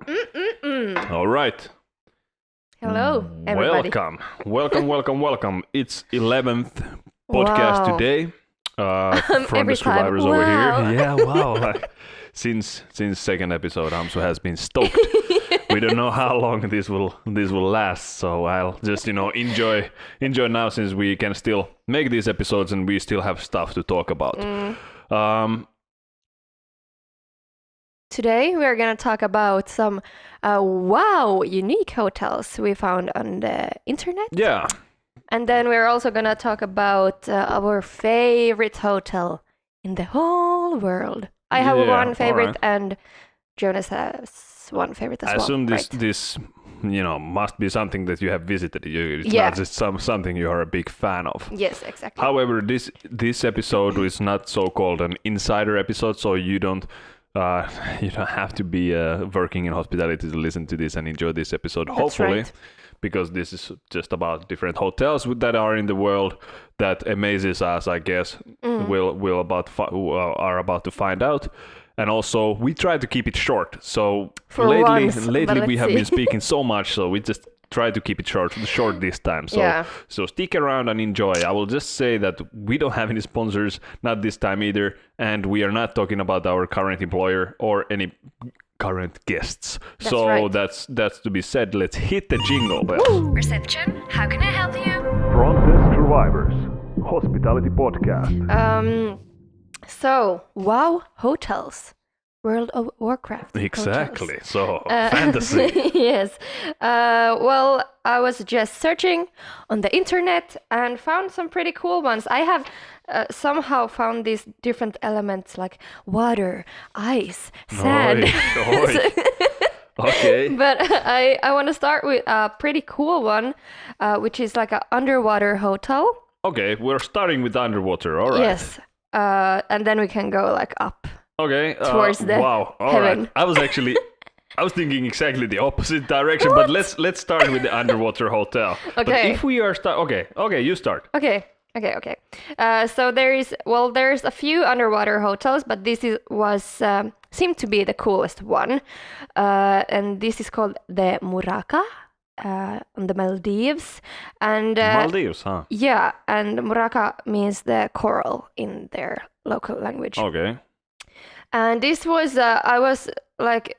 All right. Hello, everybody. Welcome. It's 11th podcast Wow. today from Every the survivors time. over Wow. here. Yeah, wow. Like, since second episode, Hamsu has been stoked. We don't know how long this will last, so I'll just enjoy now since we can still make these episodes and we still have stuff to talk about. Today we are going to talk about some unique hotels we found on the internet. Yeah. And then we're also going to talk about our favorite hotel in the whole world. I have Yeah, one favorite alright. and Jonas has one favorite as I well. assume right? this must be something that you have visited. It's Yeah. not just something you are a big fan of. Yes, exactly. However, this episode is not so-called an insider episode, so you don't have to be working in hospitality to listen to this and enjoy this episode. That's Hopefully, right. because this is just about different hotels that are in the world that amazes us. I guess we'll are about to find out. And also, we try to keep it short. So For lately once, but we let's have see. been speaking so much, so we just try to keep it short this time. So Yeah. so stick around and enjoy. I will just say that we don't have any sponsors, not this time either, and we are not talking about our current employer or any current guests. That's so right. that's to be said. Let's hit the jingle bells. Reception, how can I help you? Front Desk Survivors Hospitality Podcast. So, wow hotels. World of Warcraft. Exactly. hotels. So fantasy. Yes. Well, I was just searching on the internet and found some pretty cool ones. I have somehow found these different elements like water, ice, sand. Oi. Okay. But I want to start with a pretty cool one, which is like an underwater hotel. Okay, we're starting with underwater. All right. Yes. And then we can go like up. Okay. Towards the wow. All heaven. right. I was thinking exactly the opposite direction, but let's start with the underwater hotel. But Okay. if we are okay, you start. Okay. So there's a few underwater hotels, but was seemed to be the coolest one, and this is called the Muraka on the Maldives, and Maldives, huh? yeah, and Muraka means the coral in their local language. Okay. And this was I was like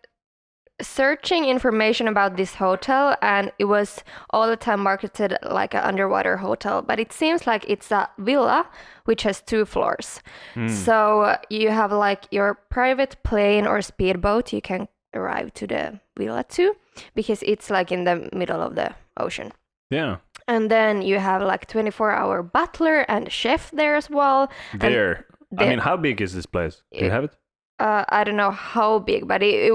searching information about this hotel, and it was all the time marketed like an underwater hotel, but it seems like it's a villa which has 2 floors. So you have like your private plane or speedboat you can arrive to the villa to, because it's like in the middle of the ocean. Yeah. And then you have like 24-hour butler and chef there as well. There. I the- mean, how big is this place? Do you have it? I don't know how big, but it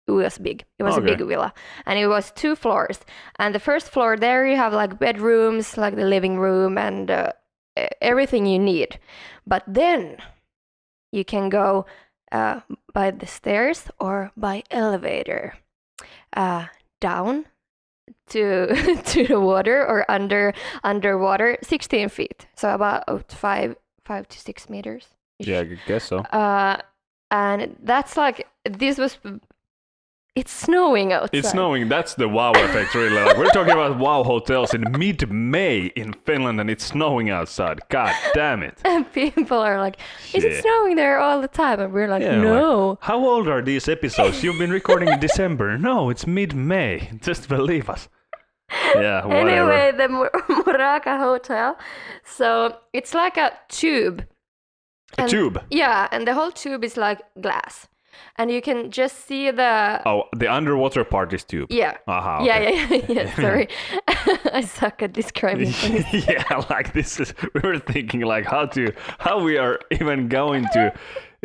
was big. It was a Okay. big villa, and it was 2 floors. And the first floor there, you have like bedrooms, like the living room, and everything you need. But then you can go by the stairs or by elevator down to to the water or underwater 16 feet, so about 5 to 6 meters. Yeah, I guess so. And that's like it's snowing outside. It's snowing. That's the wow effect, really. Like, we're talking about wow hotels in mid-May in Finland, and it's snowing outside. God damn it! And people are like, is Yeah. it snowing there all the time? And we're like, Yeah, no. like, how old are these episodes? You've been recording in December. No, it's mid-May. Just believe us. Yeah, whatever. Anyway, the Muraka Hotel. So it's like a tube. A tube. Yeah, and the whole tube is like glass. And you can just see the... Oh, the underwater part is tube. Yeah. Aha, okay. Yeah. Sorry. I suck at describing things. Yeah, like this is. We were thinking like how we are even going to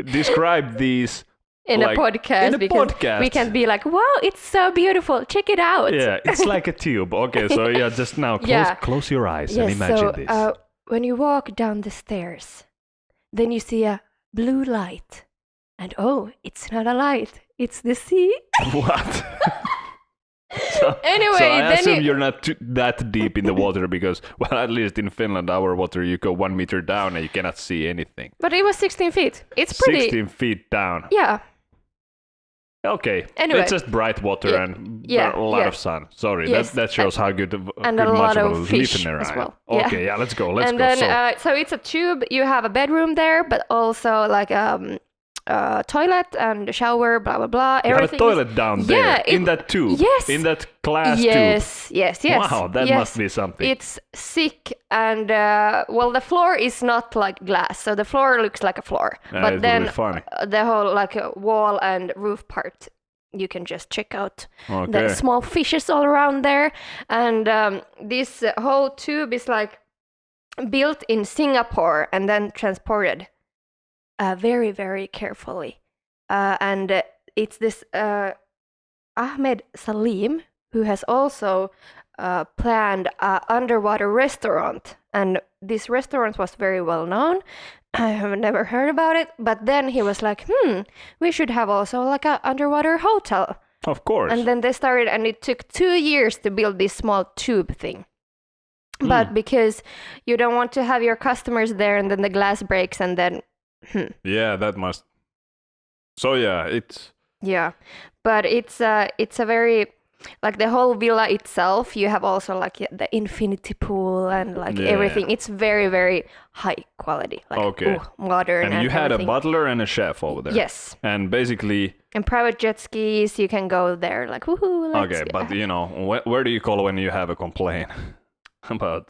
describe these In like, a podcast. in a because podcast. we can be like, wow, it's so beautiful. Check it out. Yeah, it's like a tube. Okay, so yeah, just now close your eyes and imagine this. When you walk down the stairs, then you see a blue light. And oh, it's not a light, it's the sea. What? So Anyway, I then assume you- you're not that deep in the water because, well, at least in Finland, our water, you go 1 meter down and you cannot see anything. But it was 16 feet. It's pretty. 16 feet down. Yeah. Okay. Anyway. It's just bright water Yeah. and Yeah, a lot yeah. of sun. Sorry, Yes, that shows how good and good a much lot of of a fish listener as I am. well. Yeah. Okay, yeah, let's go. Let's and go. then, so it's a tube. You have a bedroom there, but also like toilet and shower, blah blah blah. you have a Everything. toilet down there Yeah, in it- that tube. yes. In that glass tube. Yes, yes, yes. Wow, that yes. must be something. It's sick, and well, the floor is not like glass, so the floor looks like a floor. it But will then be funny. the whole like wall and roof part, you can just check out Okay. the small fishes all around there. And this whole tube is like built in Singapore and then transported very, very carefully. And it's this Ahmed Salim who has also planned an underwater restaurant. And this restaurant was very well known. I have never heard about it. But then he was like, we should have also like an underwater hotel. Of course. And then they started, and it took 2 years to build this small tube thing. But because you don't want to have your customers there and then the glass breaks and then, yeah, that must. So yeah, it's yeah. But it's a very, like the whole villa itself, you have also like the infinity pool and like Yeah. everything. It's very, very high quality. Like, Okay. modern. and you had everything. a butler and a chef over there. Yes. And basically, And private jet skis, you can go there like, woohoo, let's okay, go. but you know, where do you call when you have a complaint about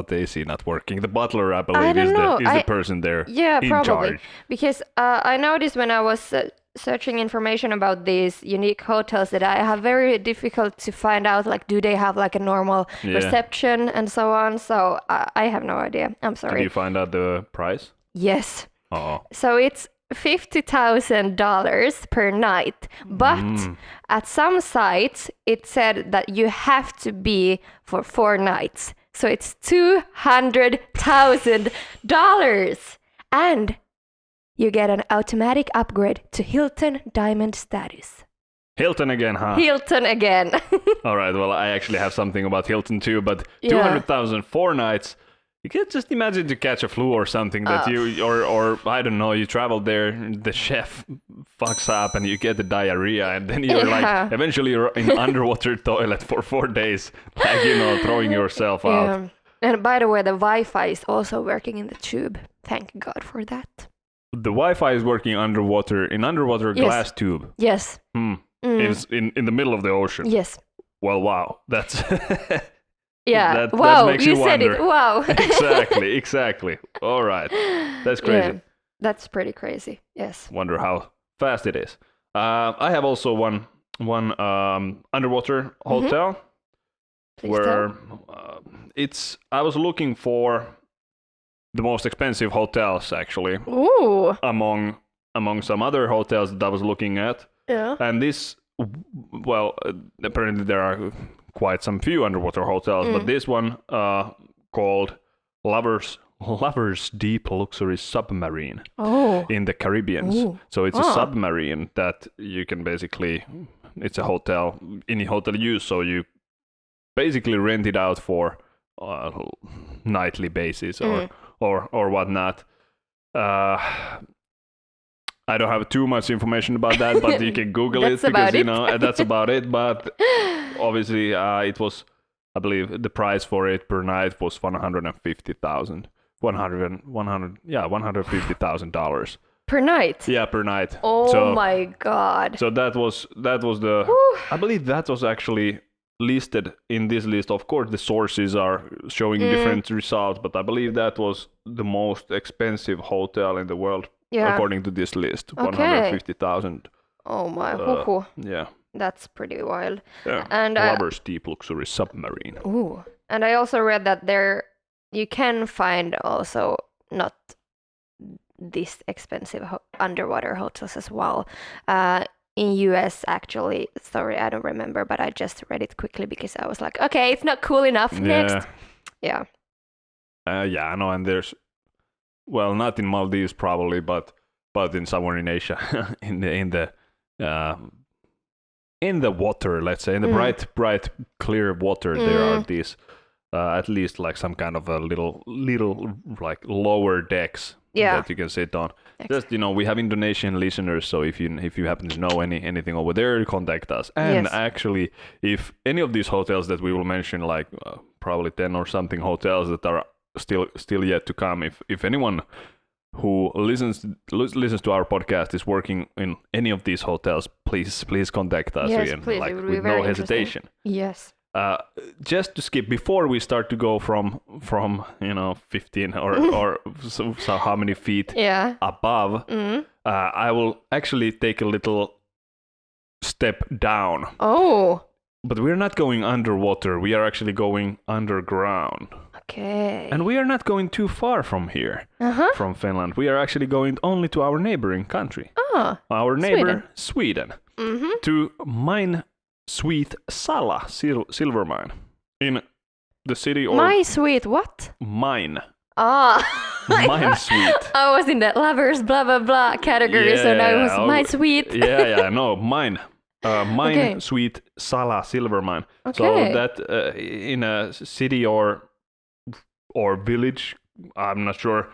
the AC not working? The butler, I believe, don't know. is the person there Yeah, in probably. charge. Because I noticed when I was searching information about these unique hotels that I have very difficult to find out, like, do they have like a normal Yeah. reception and so on. So I have no idea. I'm Did sorry. you find out the price? Yes. Oh, So it's $50,000 per night. But at some sites, it said that you have to be for 4 nights. So it's $200,000. And you get an automatic upgrade to Hilton Diamond status. Hilton again, huh? Hilton again. All right. Well, I actually have something about Hilton too, but Yeah. 200,000 4 nights. You can just imagine to catch a flu or something that or I don't know, you travel there, the chef fucks up and you get the diarrhea, and then you're Yeah. like eventually you're in underwater toilet for 4 days, like, you know, throwing yourself out. Yeah. And by the way, the Wi-Fi is also working in the tube. Thank God for that. The Wi-Fi is working underwater in underwater Yes. glass tube. Yes. It's in the middle of the ocean. Yes. Well, wow, that's Yeah. That wow, makes you you said it. wonder. Wow. exactly. All right, that's crazy. Yeah, that's pretty crazy. Yes. Wonder how fast it is. I have also one underwater hotel Please where tell. I was looking for the most expensive hotels actually Ooh. among some other hotels that I was looking at, Yeah. and this, well, apparently there are quite some few underwater hotels, but this one called Lovers Deep Luxury Submarine Oh. in the Caribbean. Ooh. So it's a Ah. submarine that you can basically, it's a hotel, any hotel use, so you basically rent it out for nightly basis or whatnot. I don't have too much information about that, but you can Google it That's because about you it. know that's about it. But obviously, it was, I believe, the price for it per night was $150,000. Per night. Yeah, per night. Oh so, my God. So that was the. I believe that was actually listed in this list. Of course, the sources are showing different results, but I believe that was the most expensive hotel in the world. Yeah. According to this list, Okay. 150,000. Oh my. Hoo-hoo. Yeah. That's pretty wild. Yeah. And Lovers Deep Luxury Submarine. ooh. And I also read that there you can find also not this expensive underwater hotels as well. In US actually, sorry, I don't remember, but I just read it quickly because I was like, okay, it's not cool enough. Next. Yeah. Yeah, I know, and there's, well, not in Maldives probably, but in somewhere in Asia, in the water, let's say, in the bright, clear water, there are these at least like some kind of a little like lower decks Yeah. that you can sit on. Just we have Indonesian listeners, so if you happen to know anything over there, contact us. And Yes. actually, if any of these hotels that we will mention, like probably 10 or something hotels that are still yet to come, if anyone who listens to our podcast is working in any of these hotels, please contact us Yes, again, please, like it would be with very no hesitation. Yes. Just to skip before we start to go from 15 or so how many feet Yeah. above, I will actually take a little step down. Oh. But we're not going underwater. We are actually going underground. Okay. And we are not going too far from here, from Finland. We are actually going only to our neighboring country. Oh. Our neighbor, Sweden. To mine Sweet Sala silver mine in the city or My sweet what? mine. Ah. Mine sweet. I was in that lovers blah blah blah category, so now it was my sweet. No, mine. Mine Okay. Sweet Sala silver mine. So Okay. that in a city or village, I'm not sure.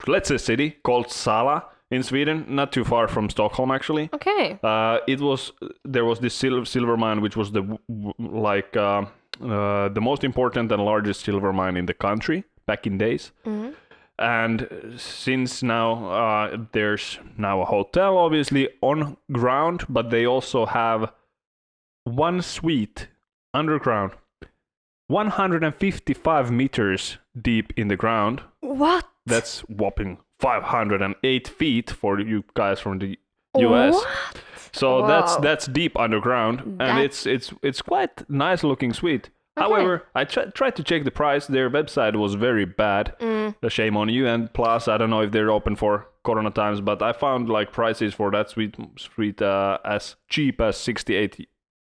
Let's say city called Sala in Sweden, not too far from Stockholm actually. Okay. There was this silver mine, which was the most important and largest silver mine in the country back in days. And since now there's now a hotel, obviously on ground, but they also have one suite underground, 155 meters deep in the ground. What? That's whopping 508 feet for you guys from the US. What? So Wow. that's deep underground, and it's quite nice looking suite. Okay. However, I tried to check the price. Their website was very bad. Shame on you. And plus, I don't know if they're open for Corona times, but I found like prices for that suite as cheap as 68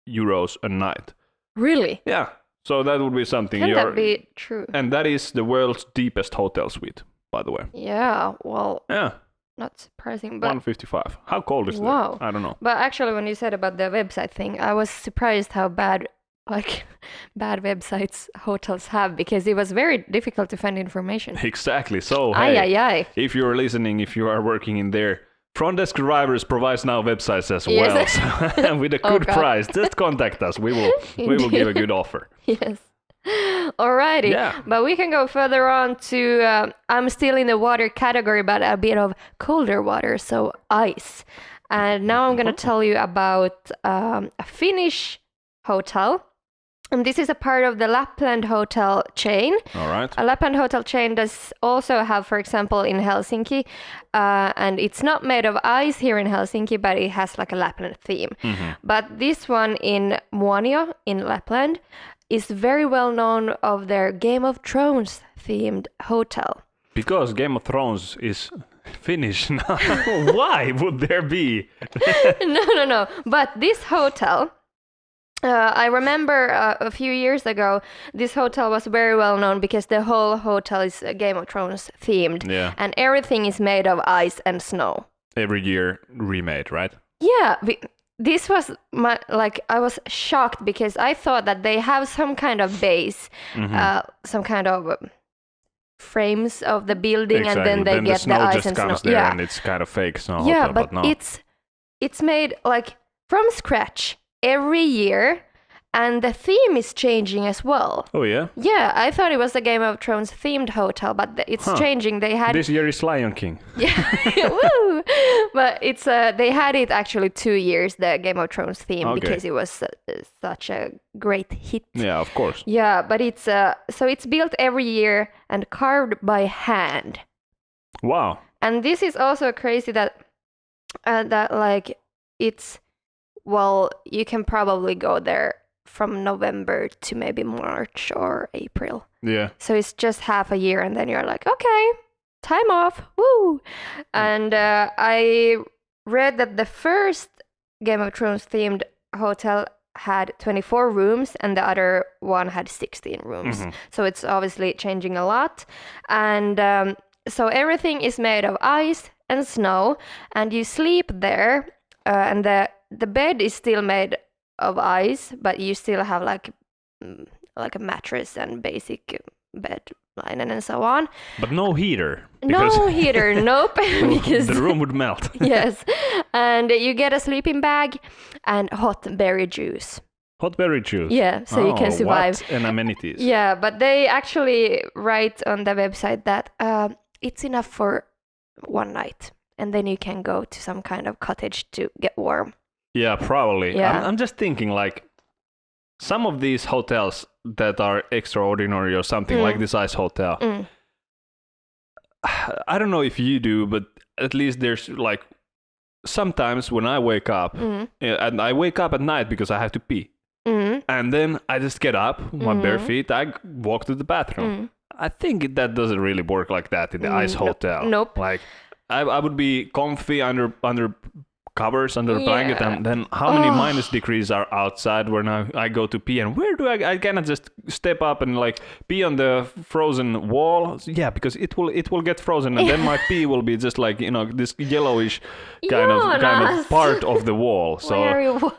euros a night. Really? Yeah. So that would be something. Can that be true? And that is the world's deepest hotel suite, by the way. Yeah. Well, Yeah. not surprising, but 155. How cold is Wow. that? I don't know. but actually, when you said about the website thing, I was surprised how bad websites hotels have, because it was very difficult to find information. Exactly. So, Ay, hey, ay, ay. if you're listening, if you are working in there, Front Desk Drivers provides now websites as Yes. well. So, with a Oh, good God. price, just contact us. We will give a good offer. Yes. Alrighty. Yeah. But we can go further on to, I'm still in the water category, but a bit of colder water, so ice. And now I'm going to tell you about a Finnish hotel. And this is a part of the Lapland hotel chain. All right. A Lapland hotel chain does also have, for example, in Helsinki, and it's not made of ice here in Helsinki, but it has like a Lapland theme. But this one in Muonio in Lapland is very well known of their Game of Thrones themed hotel. Because Game of Thrones is Finnish now. Why would there be? No. But this hotel, I remember a few years ago, this hotel was very well known because the whole hotel is Game of Thrones themed. Yeah. And everything is made of ice and snow. Every year remade, right? Yeah, this was I was shocked because I thought that they have some kind of base, some kind of frames of the building, Exactly. and then they get the snow ice just and comes snow. there Yeah, and it's kind of fake snow yeah, hotel, but no. it's made like from scratch every year, and the theme is changing as well. Oh yeah? Yeah, I thought it was a Game of Thrones themed hotel, but it's changing. They had This year is Lion King. yeah, woo! But it's they had it actually 2 years, the Game of Thrones theme, Okay. because it was such a great hit. Yeah, of course. Yeah, but it's so it's built every year and carved by hand. Wow. And this is also crazy that like it's, well, you can probably go there from November to maybe March or April. Yeah. So it's just half a year, and then you're like, okay, time off, woo! And I read that the first Game of Thrones themed hotel had 24 rooms, and the other one had 16 rooms. So it's obviously changing a lot. And so everything is made of ice and snow, and you sleep there, and the bed is still made of ice, but you still have like like a mattress and basic bed linen and so on. But no heater. No heater, nope. Because the room would melt. yes, and you get a sleeping bag and hot berry juice. Hot berry juice. Yeah, so you can survive. What an amenities. Yeah, but they actually write on the website that it's enough for one night, and then you can go to some kind of cottage to get warm. Yeah, probably. Yeah. I'm just thinking like some of these hotels that are extraordinary or something like this ice hotel. I don't know if you do, but at least there's like sometimes when I wake up, and I wake up at night because I have to pee. And then I just get up, my bare feet, I walk to the bathroom. I think that doesn't really work like that in the ice hotel. Nope. Like I would be comfy under covers, under a blanket, and then how many minus degrees are outside when I go to pee, and where do I cannot just step up and like pee on the frozen wall? Yeah, because it will get frozen, and then my pee will be just like, you know, this yellowish kind of part of the wall. So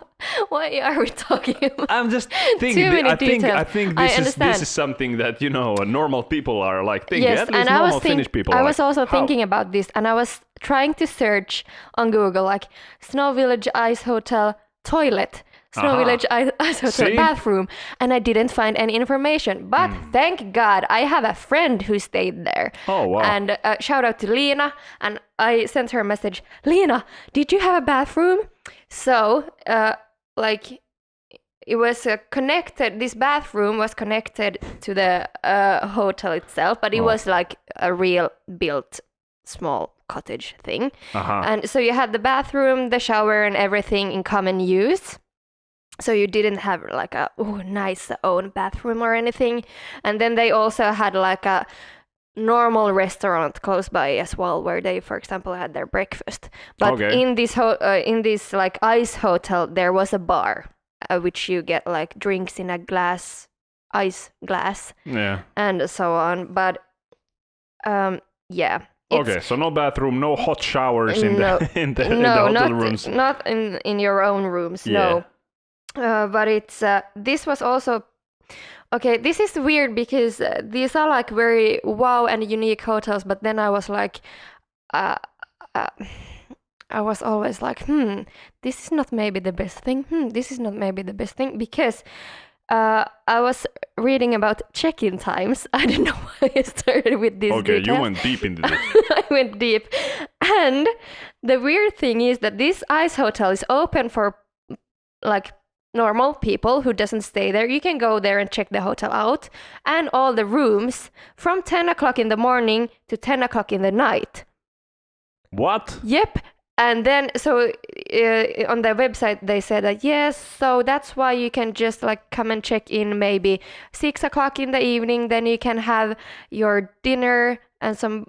why are we talking about? I'm just thinking. Too many I details. think this is something that, you know, normal people are like thinking. Yes, At least and normal Finnish people. I are was like, also how? thinking about this, and I was trying to search on Google like Snow Village Ice Hotel toilet, Snow Village Ice Hotel See? bathroom, and I didn't find any information. But thank God, I have a friend who stayed there. Oh, wow. And shout out to Lena, and I sent her a message. Lena, did you have a bathroom? So, like, it was connected. This bathroom was connected to the hotel itself, but it was like a real built small cottage thing. And so you had the bathroom, the shower, and everything in common use. So you didn't have like a nice own bathroom or anything. And then they also had like a normal restaurant close by as well, where they, for example, had their breakfast. But in this like ice hotel, there was a bar, which you get like drinks in a ice glass, and so on. But yeah. Okay, so no bathroom, no hot showers in the hotel rooms. Not in your own rooms. Yeah. No. But it's this was also. Okay, this is weird because these are like very wow and unique hotels, but then I was like, I was always like, this is not maybe the best thing. This is not maybe the best thing, because I was reading about check-in times. I don't know why I started with this. Okay, detail. you went deep into this. I went deep. And the weird thing is that this ice hotel is open for like normal people who doesn't stay there. You can go there and check the hotel out, and all the rooms from 10 o'clock in the morning to 10 o'clock in the night. What? Yep. And then, so on their website, they said that, yes, so that's why you can just like come and check in maybe 6 o'clock in the evening. Then you can have your dinner and some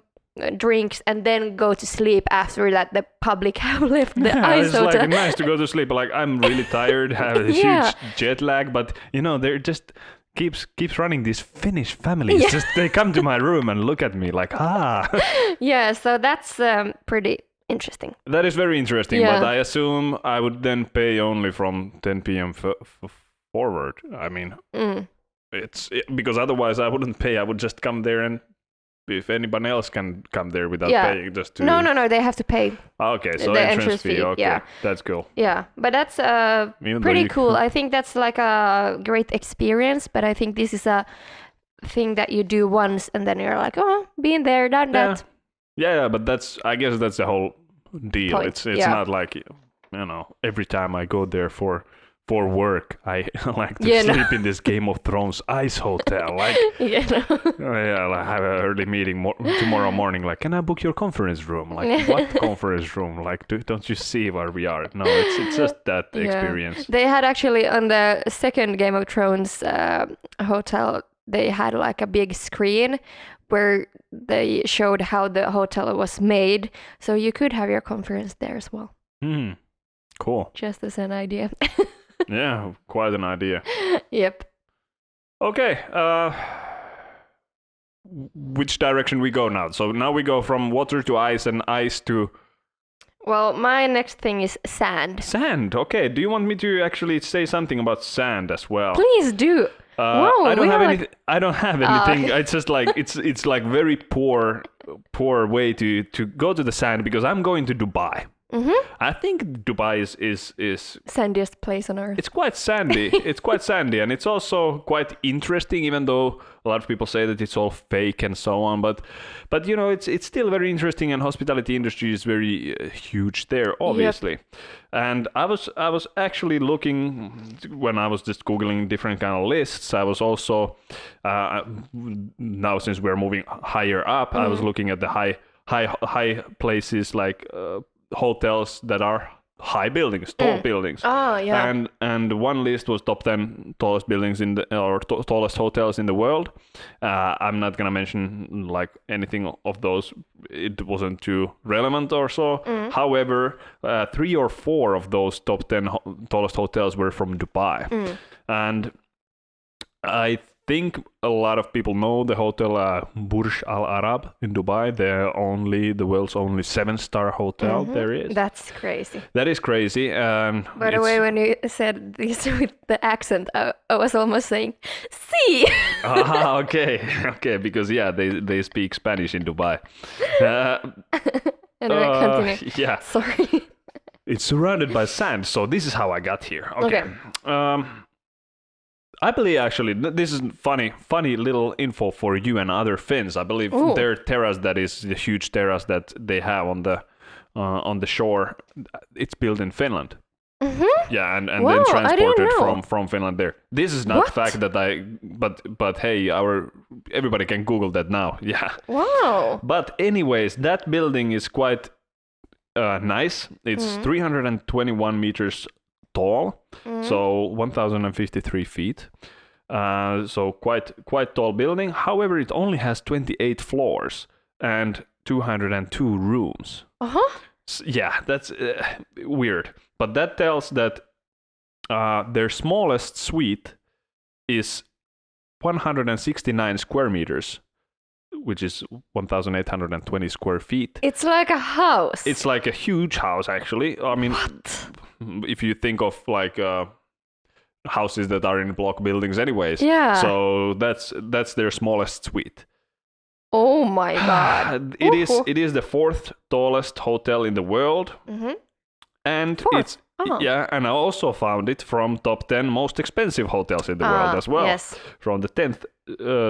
drinks, and then go to sleep after that the public have left the ice it's hotel. like nice to go to sleep. Like, I'm really tired, have a huge jet lag, but you know, they're just keeps running these Finnish families. Just they come to my room and look at me like, Yeah, so that's pretty interesting. That is very interesting, but I assume I would then pay only from 10 p.m. forward. I mean, because otherwise I wouldn't pay. I would just come there, and if anyone else can come there without paying, just to... No, they have to pay. Okay, so the entrance fee. Okay, yeah. That's cool. Yeah, but that's pretty cool. I think that's like a great experience, but I think this is a thing that you do once, and then you're like, been there, done that. Yeah, but I guess that's the whole deal. Point. It's not like, you know, every time I go there for work, I like to sleep in this Game of Thrones ice hotel. Like, I have an early meeting tomorrow morning. Like, can I book your conference room? Like, what conference room? Like, don't you see where we are? No, it's just that experience. They had actually on the second Game of Thrones hotel, they had like a big screen where they showed how the hotel was made, so you could have your conference there as well. Cool. Just as an idea. Yeah, quite an idea. Yep. Okay. Which direction we go now? So now we go from water to ice and ice to... Well, my next thing is sand. Sand, okay. Do you want me to actually say something about sand as well? Please do. Whoa, I don't we have have, anything. I don't have anything. It's just like it's like very poor way to go to the sand because I'm going to Dubai. I think Dubai is sandiest place on earth. it's quite sandy. It's quite sandy, and it's also quite interesting. Even though a lot of people say that it's all fake and so on, but you know, it's still very interesting, and hospitality industry is very huge there, obviously. And I was actually looking when I was just googling different kind of lists. I was also now since we're moving higher up, I was looking at the high places like. Hotels that are high buildings, tall buildings. Oh, yeah. And one list was top 10 tallest buildings in the tallest hotels in the world. I'm not gonna mention like anything of those. It wasn't too relevant or so. However, 3 or 4 of those top 10 tallest hotels were from Dubai, and I think a lot of people know the hotel Burj Al Arab in Dubai. The world's only 7-star hotel there is. That's crazy. That is crazy. By the way, when you said this with the accent, I was almost saying, "See." Okay, because they speak Spanish in Dubai. Anyway, continue. Yeah, Sorry. it's surrounded by sand, so this is how I got here. Okay. I believe actually this is funny little info for you and other Finns. I believe their terrace, that is the huge terrace that they have on the shore, it's built in Finland. Yeah, and Wow, then I didn't transported know. from Finland there. This is not What? fact that but hey, everybody can Google that now. Yeah. Wow. But anyways, that building is quite nice. It's 321 meters tall, so 1,053 feet. So quite tall building. However, it only has 28 floors and 202 rooms. Yeah, that's weird. But that tells that their smallest suite is 169 square meters, which is 1,820 square feet. It's like a house. It's like a huge house, actually. I mean, if you think of like houses that are in block buildings anyways. Yeah. So that's their smallest suite. Oh my god. It is the 4th tallest hotel in the world. And Fourth? yeah, and I also found it from top 10 most expensive hotels in the world as well. Yes. From the 10th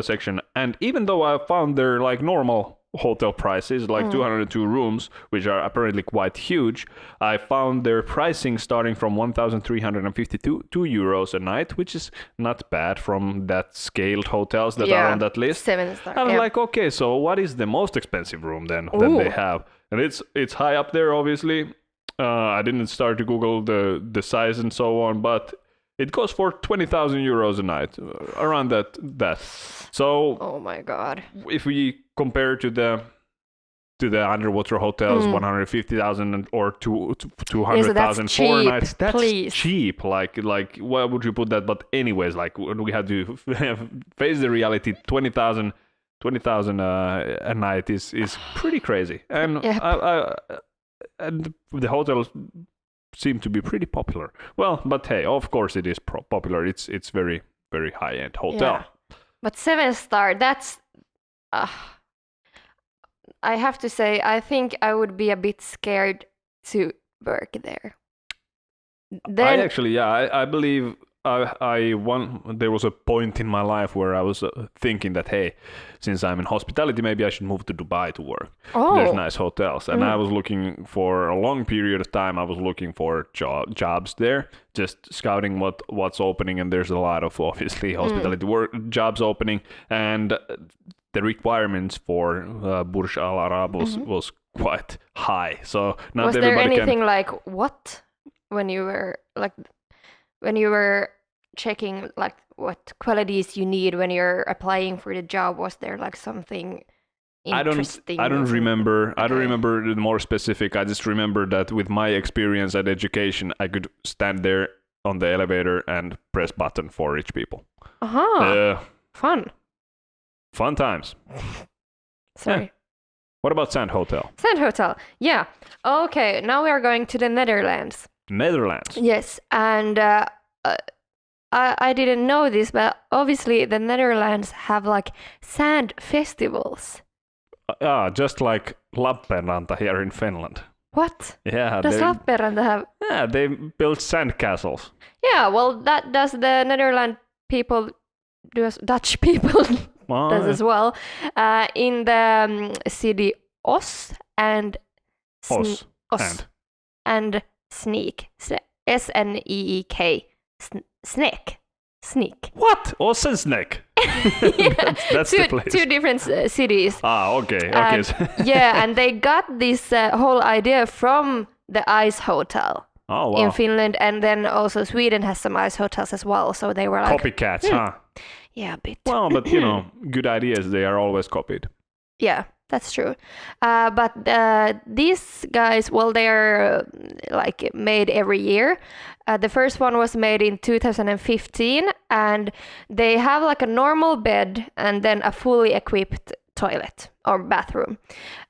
section. And even though I found their like normal hotel prices, like 202 rooms, which are apparently quite huge, I found their pricing starting from 1,352 euros a night, which is not bad from that scaled hotels that are on that list. 7-star. I was like, okay, so what is the most expensive room then that they have? And it's high up there, obviously. I didn't start to Google the size and so on, but it goes for 20,000 euros a night, around that. So, oh my god. if we compare to the underwater hotels, 150,000 or 200,000 that's for cheap, nights, that's please. cheap. Like where would you put that? But anyways, like when we had to face the reality, 20,000 a night is pretty crazy, and Yep. and the hotels seem to be pretty popular. Well, but hey, of course it is popular. It's very, very high-end hotel. Yeah. But 7-star, that's I have to say, I think I would be a bit scared to work there. Then I believe there was a point in my life where I was thinking that, hey, since I'm in hospitality, maybe I should move to Dubai to work. There's nice hotels, and I was looking for a long period of time. I was looking for jobs there, just scouting what's opening, and there's a lot of obviously hospitality work jobs opening, and the requirements for Burj Al Arab was quite high. So not was there everybody anything like what when you were checking like what qualities you need when you're applying for the job? Was there like something interesting? I don't remember. I don't Okay. remember the more specific. I just remember that with my experience and education, I could stand there on the elevator and press button for rich people. Fun. Fun times. Sorry. What about Sand Hotel? Sand Hotel. Yeah. Okay, now we are going to the Netherlands. Netherlands. Yes, and I didn't know this, but obviously the Netherlands have like sand festivals. Just like Lappeenranta here in Finland. What? Yeah, Does Lappeenranta have? yeah, they built sand castles. Yeah, well, that does the Netherlands people, Dutch people Oh, does yeah. as well. In the city Os and Os. Os and Sneek, Sneek, Sneek. What? Osensnek. Yeah, That's the place. two different cities. Okay. And, yeah, and they got this whole idea from the ice hotel Oh, wow. in Finland, and then also Sweden has some ice hotels as well. So they were like, Copycats, huh? yeah, a bit. Well, but good ideas, they are always copied. Yeah, that's true. But these guys, well, they're like made every year. The first one was made in 2015, and they have like a normal bed and then a fully equipped toilet or bathroom.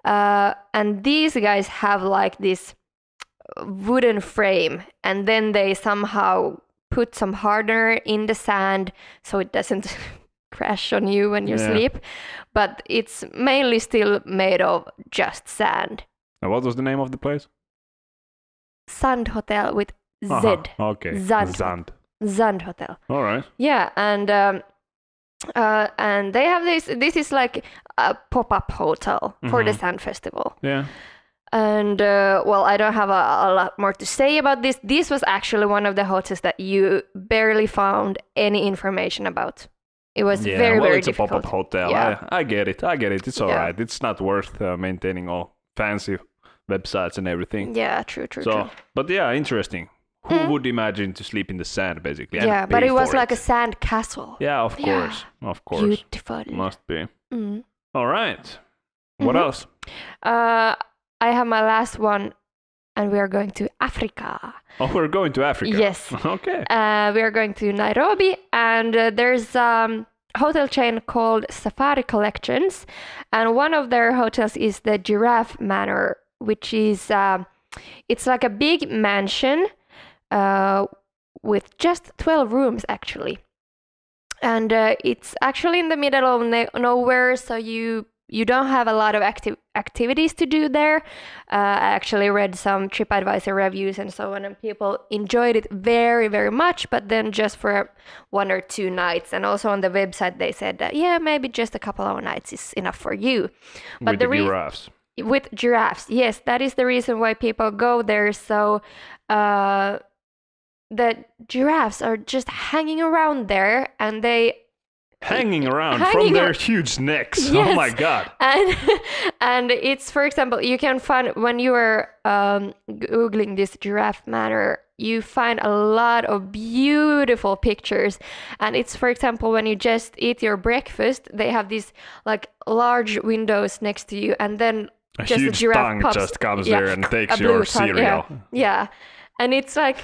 And these guys have like this wooden frame, and then they somehow put some hardener in the sand so it doesn't crash on you when you sleep. But it's mainly still made of just sand. And what was the name of the place? Sand Hotel with Z. Okay. Zand. Zand Hotel. All right. Yeah, and they have this. This is like a pop-up hotel for the Sand Festival. Yeah. And well, I don't have a lot more to say about this. This was actually one of the hotels that you barely found any information about. It was very, very it's difficult. a pop-up hotel. Yeah. I get it. It's all Yeah. right. It's not worth maintaining all fancy websites and everything. Yeah, true. But yeah, interesting. Who would imagine to sleep in the sand, basically? And Yeah, but pay it was for like a sand castle. Yeah, of course. Of course. Beautiful. Must be. Mm. All right. What else? I have my last one, and we are going to Africa. Oh, we're going to Africa. Yes. Okay. We are going to Nairobi, and there's a hotel chain called Safari Collections, and one of their hotels is the Giraffe Manor, which is it's like a big mansion with just 12 rooms actually, and it's actually in the middle of nowhere, so you don't have a lot of activities to do there. I actually read some TripAdvisor reviews and so on, and people enjoyed it very, very much, but then just for 1 or 2 nights. And also on the website, they said that, yeah, maybe just a couple of nights is enough for you. But With the giraffes. With giraffes, yes, that is the reason why people go there. So the giraffes are just hanging around there, and they Hanging around from their huge necks. Yes. Oh my god. And it's, for example, you can find when you are googling this Giraffe Manor, you find a lot of beautiful pictures. And it's, for example, when you just eat your breakfast, they have these like large windows next to you, and then A just huge a giraffe tongue pops, just comes yeah, there and a takes blue your tongue, cereal. yeah. And it's like,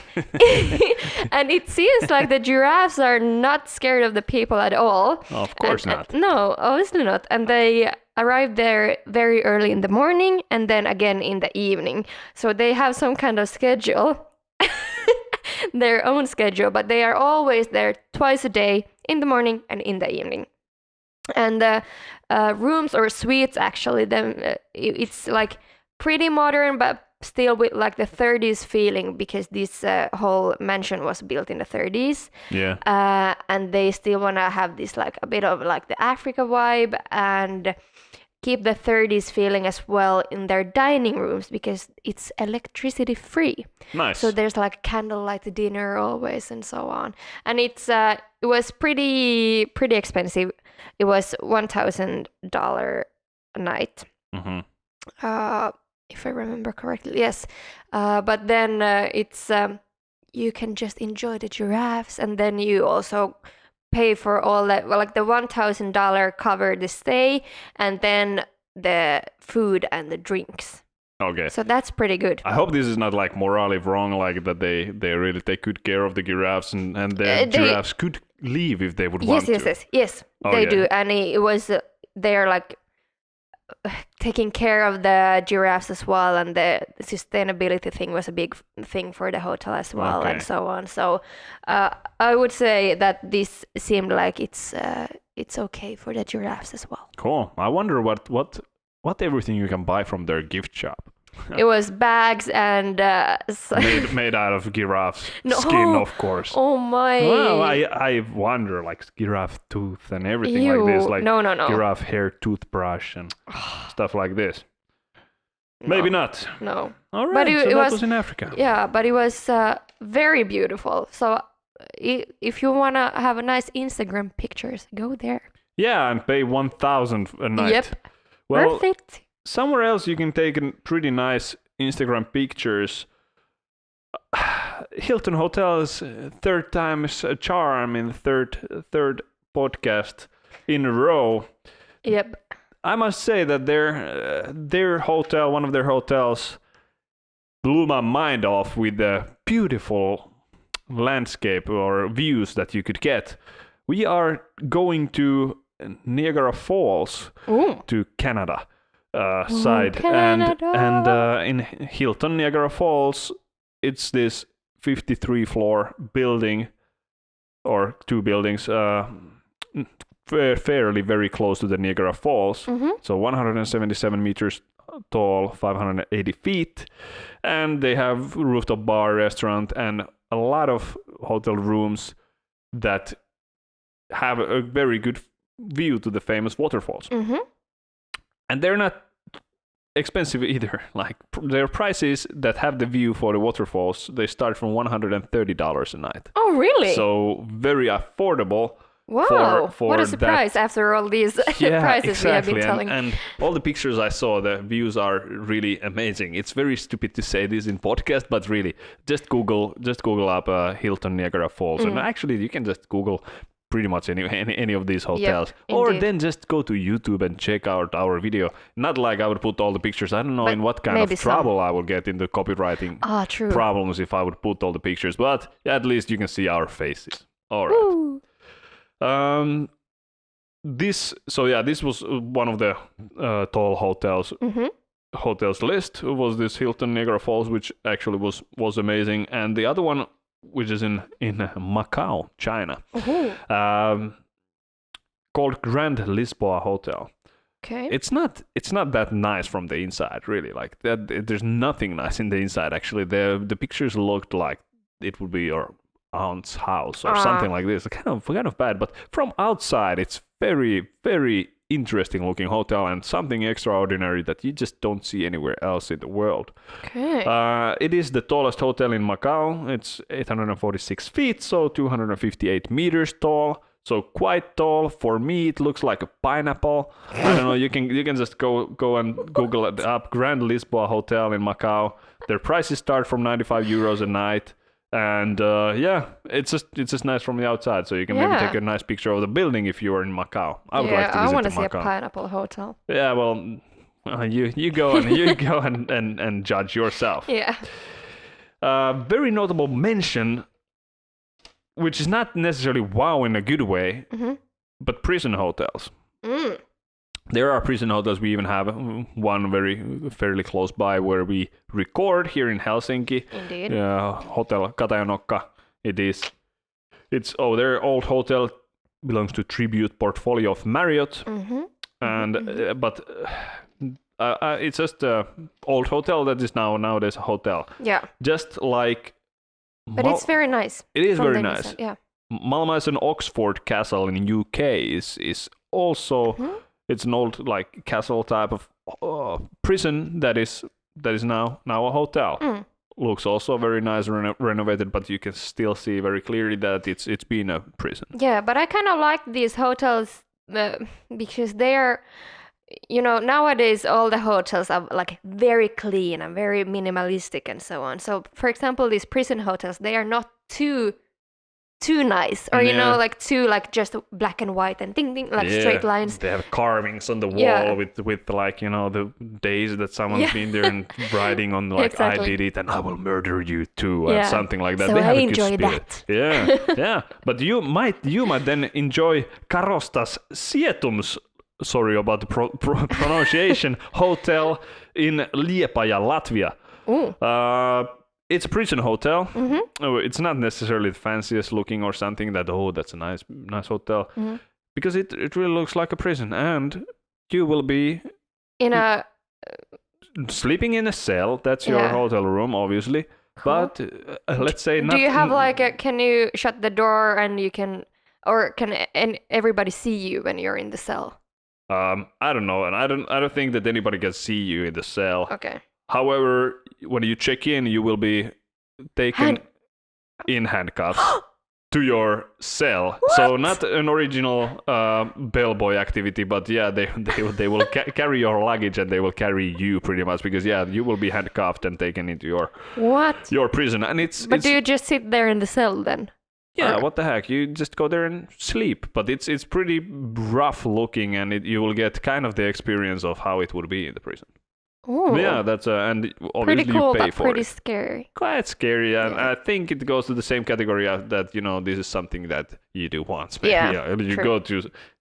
and it seems like the giraffes are not scared of the people at all. Of course not. No, obviously not. And they arrive there very early in the morning and then again in the evening. So they have some kind of schedule, their own schedule, but they are always there twice a day, in the morning and in the evening. And the rooms or suites, actually, it's like pretty modern, but still with like the 30s feeling, because this whole mansion was built in the 30s. Yeah. And they still want to have this like a bit of like the Africa vibe and keep the 30s feeling as well in their dining rooms, because it's electricity free. Nice. So there's like candlelight dinner always and so on. And it was pretty expensive. It was $1,000 a night. Mm-hmm. If I remember correctly, yes. But then it's you can just enjoy the giraffes, and then you also pay for all that. Well, like the $1,000 cover the stay, and then the food and the drinks. Okay. So that's pretty good. I hope this is not like morally wrong, like that they really take good care of the giraffes, and the giraffes could leave if they would want to. Yes, Oh, they yeah. do. And it was they're like taking care of the giraffes as well, and the sustainability thing was a big thing for the hotel as well, Okay. and so on. So I would say that this seemed like it's okay for the giraffes as well. Cool. I wonder what everything you can buy from their gift shop. It was bags and made out of giraffe's No. skin, of course. oh my. Well, I wonder, like giraffe tooth and everything like this, Ew. like No. giraffe hair toothbrush and stuff like this. Maybe not. No. All right, But so it that was- was in Africa. Yeah, but it was very beautiful. So if you want to have a nice Instagram pictures, go there. Yeah, and pay 1,000 a night. Yep. Well, Worth it. somewhere else you can take pretty nice Instagram pictures. Hilton Hotel's third time's a charm in the third podcast in a row. Yep. I must say that their hotel, one of their hotels, blew my mind off with the beautiful landscape or views that you could get. We are going to Niagara Falls, Ooh. to Canada side, Canada. and in Hilton Niagara Falls, it's this 53-floor building or two buildings, fairly very close to the Niagara Falls. Mm-hmm. So 177 meters tall, 580 feet, and they have rooftop bar, restaurant, and a lot of hotel rooms that have a very good view to the famous waterfalls. Mm-hmm. And they're not expensive either. Like their prices that have the view for the waterfalls, they start from $130 a night. Oh, really? So very affordable. wow. for What a that- surprise after all these prices we have been telling. And all the pictures I saw, the views are really amazing. It's very stupid to say this in podcast, but really, just Google up Hilton Niagara Falls, and actually you can just Google pretty much any of these hotels, or indeed. then just go to YouTube and check out our video. Not like I would put all the pictures. I don't know But in what kind maybe of some. trouble I will get into copywriting True. problems if I would put all the pictures, but at least you can see our faces. All right. Ooh. This was one of the tall hotels list, was this Hilton Niagara Falls, which actually was amazing, and the other one, which is in Macau, China, called Grand Lisboa Hotel. Okay. It's not that nice from the inside, really. Like that, there's nothing nice in the inside. Actually, the pictures looked like it would be your aunt's house or something like this. Kind of bad, but from outside, it's very, very interesting looking hotel and something extraordinary that you just don't see anywhere else in the world. Okay. It is the tallest hotel in Macau. It's 846 feet, so 258 meters tall. So quite tall. For me, it looks like a pineapple. I don't know. You can just go and Google it up. Grand Lisboa Hotel in Macau. Their prices start from 95 euros a night. And it's just nice from the outside, so you can maybe Yeah. take a nice picture of the building if you are in Macau. I would yeah, like to I visit want to to see a Macau. pineapple hotel. Yeah, well, you go and judge yourself. Yeah. Very notable mention, which is not necessarily wow in a good way, but prison hotels. Mm. There are prison hotels. We even have one fairly close by where we record here in Helsinki. Indeed. Hotel Katajanokka. It's their old hotel belongs to Tribute portfolio of Marriott, and but it's just a old hotel that is nowadays a hotel. Yeah. Just like, But it's very nice. It is from very the nice. inside, Yeah. Malmaison Oxford Castle in UK is also it's an old like castle type of prison that is now a hotel. Looks also very nice, renovated, but you can still see very clearly that it's been a prison. Yeah, but I kind of like these hotels because they are, nowadays all the hotels are like very clean and very minimalistic and so on. So, for example, these prison hotels, they are not too nice, or Yeah. like too like just black and white and ding ding like Yeah, straight lines. They have carvings on the wall Yeah. with like the days that someone's been there and writing on like Exactly. I did it and I will murder you too Yeah. and something like that. So They have I a good enjoy spirit. that. Yeah, yeah. But you might then enjoy Karostas Sietums sorry about the pronunciation, hotel in Liepaja, Latvia. Ooh. It's a prison hotel. Mm-hmm. Oh, it's not necessarily the fanciest looking or something that, that's a nice hotel. Mm-hmm. Because it really looks like a prison. And you will be In a sleeping in a cell. That's your Yeah. hotel room, obviously. Cool. But let's say not... Do you have like a? Can you shut the door and you can, or can and everybody see you when you're in the cell? I don't know, and I don't think that anybody can see you in the cell. Okay. However, when you check in, you will be taken in handcuffs to your cell. So not an original bellboy activity, but yeah, they will carry your luggage and they will carry you pretty much because you will be handcuffed and taken into What? your prison. And But do you just sit there in the cell then? yeah, or- what the heck? You just go there and sleep. But it's pretty rough looking, and you will get kind of the experience of how it would be in the prison. Ooh. Yeah, that's and obviously Pretty cool, you pay but for pretty it. scary. Quite scary, and Yeah. I think it goes to the same category of that. This is something that you do once. Yeah, You true. go to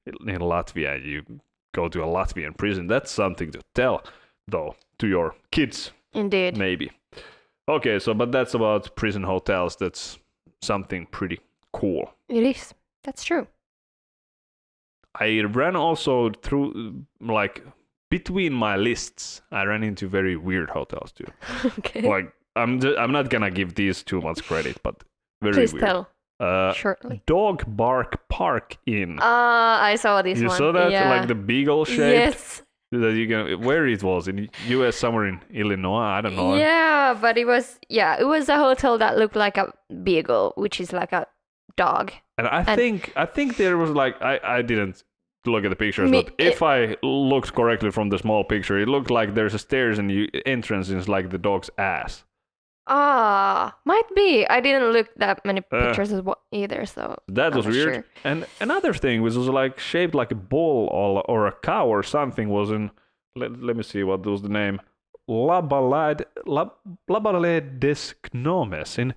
in Latvia, you go to a Latvian prison. That's something to tell, though, to your kids, Indeed. maybe. Okay, but that's about prison hotels. That's something pretty cool. It is. That's true. I ran also through between my lists. I ran into very weird hotels too. Okay. Like I'm not gonna give these too much credit, but very Please weird. tell shortly. Dog Bark Park Inn. I saw this You one. saw that, Yeah. like the beagle shape. Yes. That you can. Where it was in U.S. somewhere in Illinois. I don't know. Yeah, but it was a hotel that looked like a beagle, which is like a dog. And I think there was I didn't look at the pictures, Me- but if I looked correctly from the small picture, it looked like there's a stairs and entrance is like the dog's ass. Might be. I didn't look that many pictures as well either, so That I'm was not weird. sure. And another thing which was like shaped like a bull or a cow or something was in. Let me see what was the name. Labalade des Gnomes in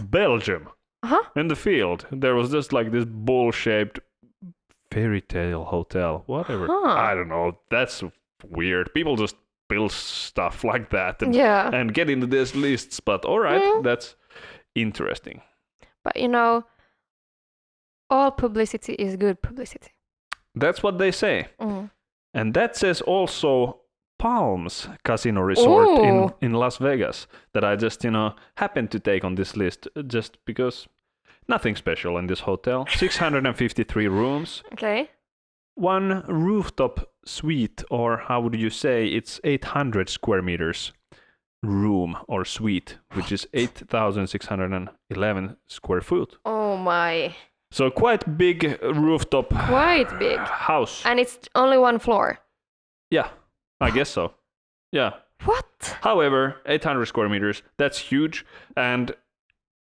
Belgium. Uh-huh. In the field, there was just like this bull-shaped fairy tale hotel. Whatever. Huh. I don't know. That's weird. People just build stuff like that and, Yeah. and get into these lists. But all right, Mm. that's interesting. But all publicity is good publicity. That's what they say. Mm. And that says also Palms Casino Resort Ooh. in Las Vegas that I just, happened to take on this list just because nothing special in this hotel. 653 rooms, Okay. one rooftop suite, or how would you say, it's 800 square meters room or suite, which is 8,611 square foot. Oh my. So quite big rooftop Quite big. house. And it's only one floor. Yeah, I guess so. Yeah. What? However, 800 square meters, that's huge. And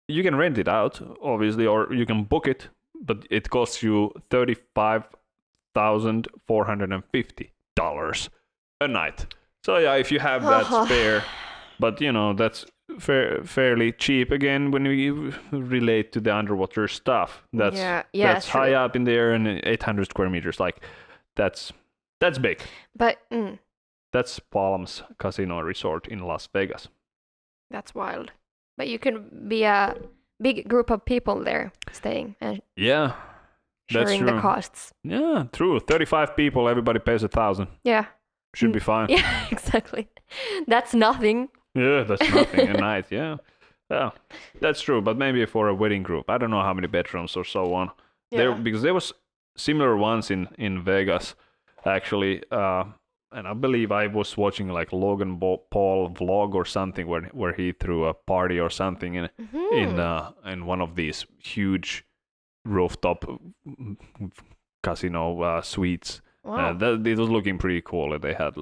you can rent it out, obviously, or you can book it, but it costs you $35,450 a night. So yeah, if you have that spare, but that's fairly cheap again when we relate to the underwater stuff. That's that's high true. up in there and 800 square meters. Like that's big. But That's Palms Casino Resort in Las Vegas. that's wild. But you can be a big group of people there staying and Yeah, that's sharing true. the costs. Yeah, true. 35 people, everybody pays 1,000. Yeah. Should be fine. Yeah, exactly. That's nothing. Yeah, that's nothing a night. Yeah, that's true. But maybe for a wedding group, I don't know how many bedrooms or so on. Because there was similar ones in Vegas, actually. And I believe I was watching like Logan Paul vlog or something where he threw a party or something in one of these huge rooftop casino suites. Wow. It was looking pretty cool. They had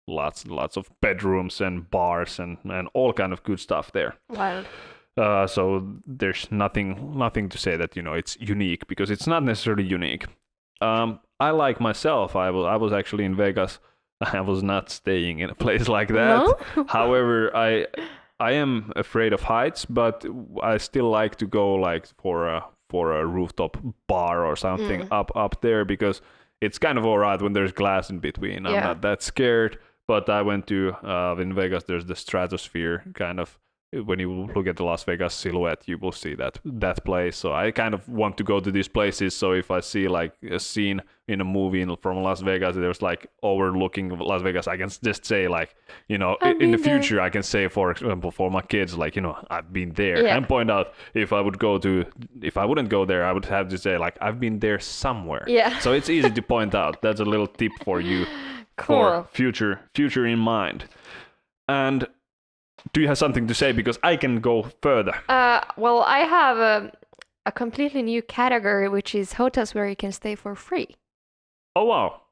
lots of bedrooms and bars and all kind of good stuff there. Wild. So there's nothing to say that it's unique, because it's not necessarily unique. I like myself. I was actually in Vegas. I was not staying in a place like that. No? However, I am afraid of heights, but I still like to go like for a rooftop bar or something up there, because it's kind of alright when there's glass in between. I'm Yeah. not that scared. But I went to in Vegas. There's the Stratosphere kind of. When you look at the Las Vegas silhouette, you will see that place. So I kind of want to go to these places. So if I see like a scene in a movie from Las Vegas, there's like overlooking Las Vegas, I can just say like, you know, I've in the been there. future, I can say, for example, for my kids, like, you know, I've been there, Yeah. and point out if I wouldn't go there, I would have to say like I've been there somewhere. Yeah. So it's easy to point out. That's a little tip for you Cool. for future in mind. And do you have something to say? Because I can go further. Well, I have a completely new category, which is hotels where you can stay for free. Oh wow.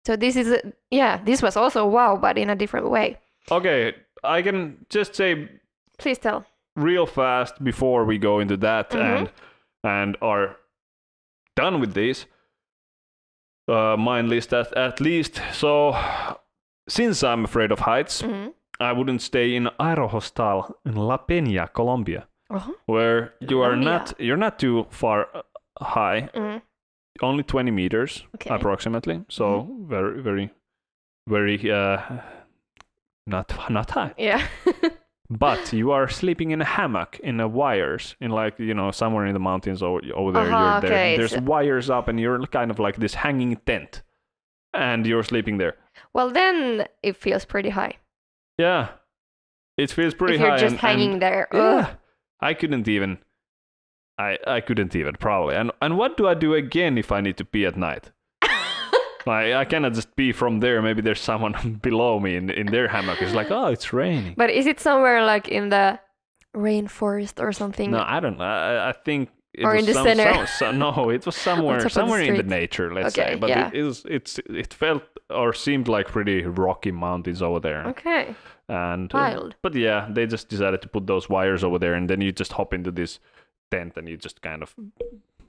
So this is, this was also wow, but in a different way. Okay, I can just say Please tell. real fast before we go into that and are done with this mine list at least. So since I'm afraid of heights, Mm-hmm. I wouldn't stay in Aerohostal in La Peña, Colombia, Uh-huh. where Colombia. you're not too far high, Mm. only 20 meters Okay. approximately. So very very very not high. Yeah. But you are sleeping in a hammock in a wires in like, you know, somewhere in the mountains over there. Uh-huh, You're there. okay, There's so- wires up and you're kind of like this hanging tent and you're sleeping there. Well, then it feels pretty high. Yeah. It feels pretty if high. you're just and- hanging and- there. Yeah. I couldn't even probably. And what do I do again if I need to pee at night? Like, I cannot just pee from there. Maybe there's someone below me in their hammock. It's like, oh, it's raining. But is it somewhere like in the rainforest or something? No, I don't know. I think it Or was in the center. no, it was top of the somewhere in the street. nature, let's Okay, say. But yeah. it felt or seemed like pretty rocky mountains over there. Okay. And Wild. but yeah, they just decided to put those wires over there, and then you just hop into this tent and you just kind of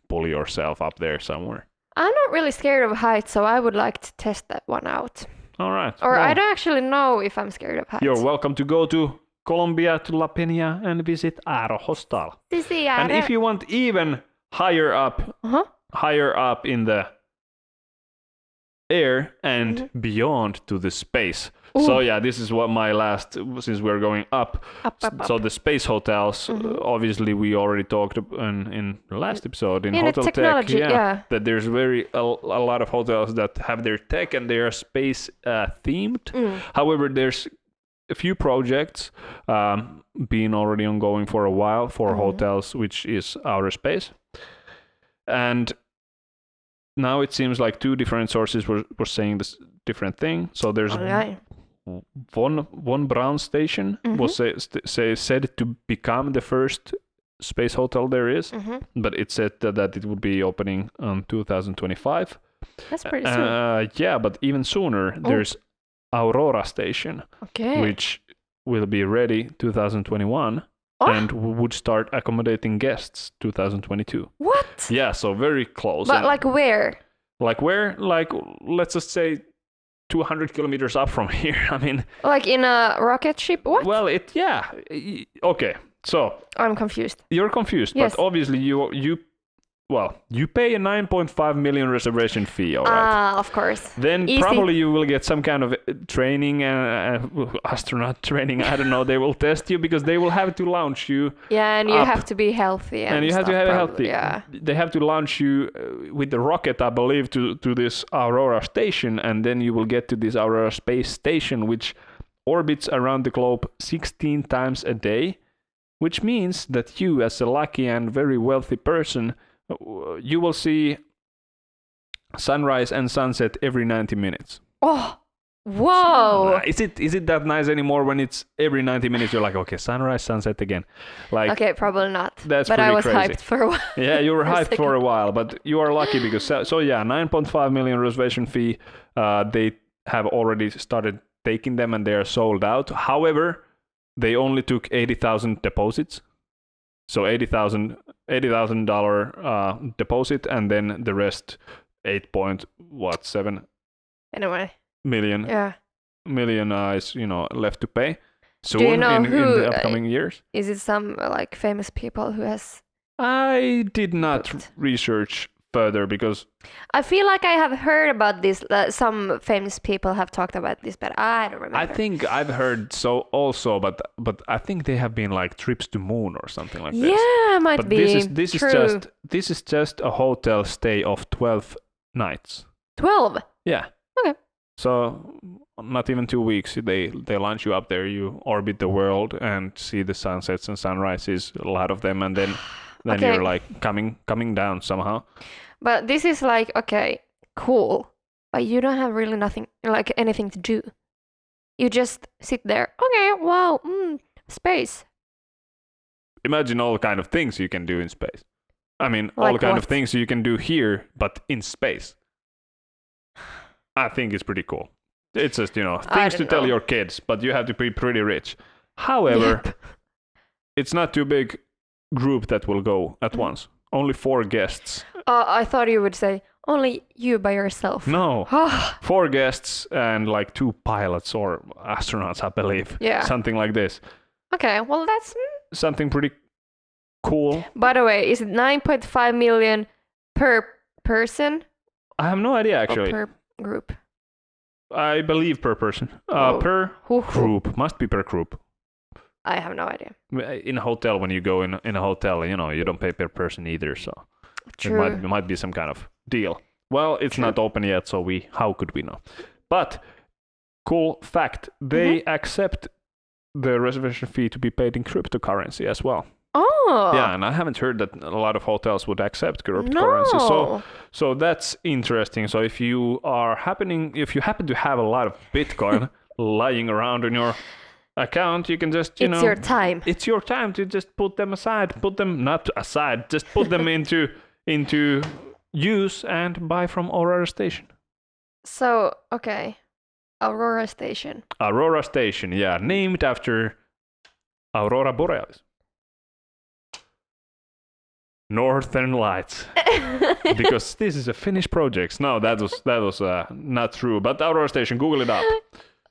pull yourself up there somewhere. I'm not really scared of heights, so I would like to test that one out. All right. Or well, I don't actually know if I'm scared of heights. You're welcome to go to Colombia, to La Peña, and visit Aerohostal. And if you want even higher up in the air and beyond to the space. Ooh. So yeah, this is what my last, since we're going up. Up. So the space hotels, obviously we already talked in the last episode in In the Hotel technology, Tech, yeah. that there's a lot of hotels that have their tech and they are space themed. However, there's a few projects been already ongoing for a while for hotels, which is outer space. And now it seems like two different sources were saying this different thing. So there's Okay. Von Braun Station was said to become the first space hotel there is, but it said that it would be opening in 2025. That's pretty soon. Yeah, but even sooner, there's Aurora Station, Okay. which will be ready 2021 Oh, and would start accommodating guests 2022. what? Yeah, so very close. But And like where? like where? Like, let's just say 200 kilometers up from here. I mean, Like in a rocket ship? What? well, okay. So I'm confused. you're confused, Yes. but obviously you pay a 9.5 million reservation fee, all right? Of course. Then Easy. probably you will get some kind of training, astronaut training. I don't know. They will test you because they will have to launch you, Yeah, and you up. have to be healthy. And you have to stuff, have a probably, healthy. Yeah. They have to launch you with the rocket, I believe, to this Aurora station, and then you will get to this Aurora space station, which orbits around the globe 16 times a day, which means that you, as a lucky and very wealthy person, you will see sunrise and sunset every 90 minutes. Oh, whoa. Is it that nice anymore when it's every 90 minutes? You're like, okay, sunrise, sunset again. Like, Okay, probably not. That's but I pretty was crazy. hyped for a while. yeah, you were For a hyped for a while, but you are lucky because so yeah, 9.5 million reservation fee. They have already started taking them and they are sold out. However, they only took 80,000 deposits. So $80,000 deposit, and then the rest 8.7 Anyway, million yeah. is left to pay soon you know in who, the upcoming years. Is it some like famous people who has? I did not booked. research further because I feel like I have heard about this. Some famous people have talked about this, but I don't remember. I think I've heard so also, but I think they have been like trips to moon or something like this. Yeah, might But be this true. this is just a hotel stay of 12 nights. 12. Yeah. Okay. So not even 2 weeks. They launch you up there. You orbit the world and see the sunsets and sunrises, a lot of them, and then Okay. you're like coming down somehow. But this is like, okay, cool. But you don't have really anything to do. You just sit there. Okay, wow, space. Imagine all kind of things you can do in space. I mean, all Like kind of what? things you can do here, but in space. I think it's pretty cool. It's just, things to don't tell know. your kids, but you have to be pretty rich. However, Yep. it's not too big group that will go at once. Only 4 guests. I thought you would say only you by yourself. No. Ah, 4 guests and like 2 pilots or astronauts, I believe. Yeah. Something like this. okay, well that's. Something pretty cool. By the way, is it 9.5 million per person I have no idea actually. or per group? I believe per person. Oh. Per Hoo. group. Must be per group. I have no idea. In a hotel, when you go in a hotel, you don't pay per person either, so True. it might be some kind of deal. Well, it's True. not open yet, so how could we know? But cool fact, they accept the reservation fee to be paid in cryptocurrency as well. Oh. Yeah, and I haven't heard that a lot of hotels would accept cryptocurrency. No. So that's interesting. So if you happen to have a lot of Bitcoin lying around in your account, you can just It's your time. it's your time to just put them aside. Put them not aside, just put them into use and buy from Aurora Station. So, okay. Aurora Station. Aurora Station, yeah, named after Aurora Borealis. Northern Lights, because this is a Finnish project. No, that was not true. But Aurora Station, Google it up.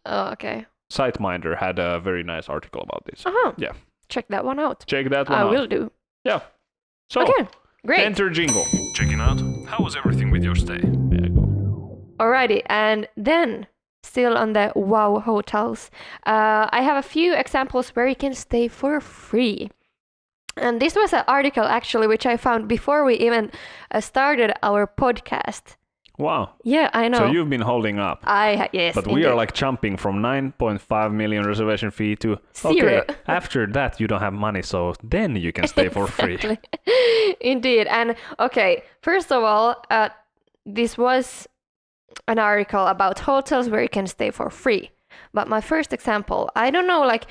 Oh, okay. SiteMinder had a very nice article about this. Uh-huh. Yeah. Check that one out. Check that one I out. will do. Yeah. So, Okay, great. enter jingle. Checking out. How was everything with your stay? There you go. Alrighty, and then still on the wow hotels, I have a few examples where you can stay for free. And this was an article actually which I found before we even started our podcast. Wow. Yeah, I know. So you've been holding up. Yes. But we indeed. are like jumping from 9.5 million reservation fee to Zero. okay, after that you don't have money, so then you can stay for free. Exactly. Indeed. And okay, first of all, this was an article about hotels where you can stay for free. But my first example, I don't know, like,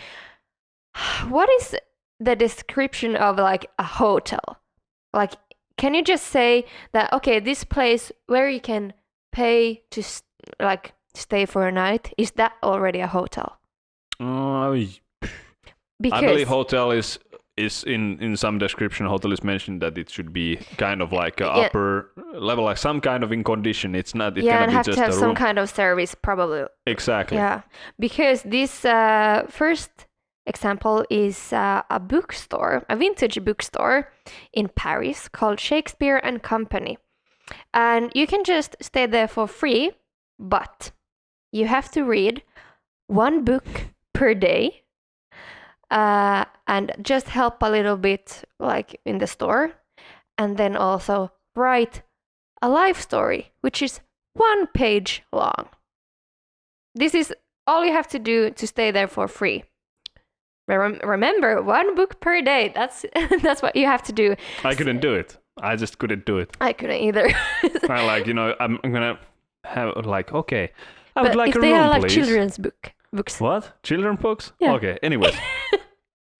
what is the description of like a hotel? Like, can you just say that, okay, this place where you can pay to stay for a night, is that already a hotel? I Because believe hotel is in some description. Hotel is mentioned that it should be kind of like a Yeah. upper level, like some kind of in condition. It's not. It yeah, cannot and be have just to have a some room. kind of service, probably. Exactly. Yeah, because this first example is a bookstore, a vintage bookstore in Paris called Shakespeare and Company. And you can just stay there for free, but you have to read 1 book per day and just help a little bit like in the store, and then also write a life story, which is 1 page long. This is all you have to do to stay there for free. Remember, 1 book per day. That's that's what you have to do. I couldn't do it. I just couldn't do it. I couldn't either. I like, I'm gonna have like, okay, I But would like if a they room, are like please. children's books. What? Children books? Yeah. Okay. Anyways,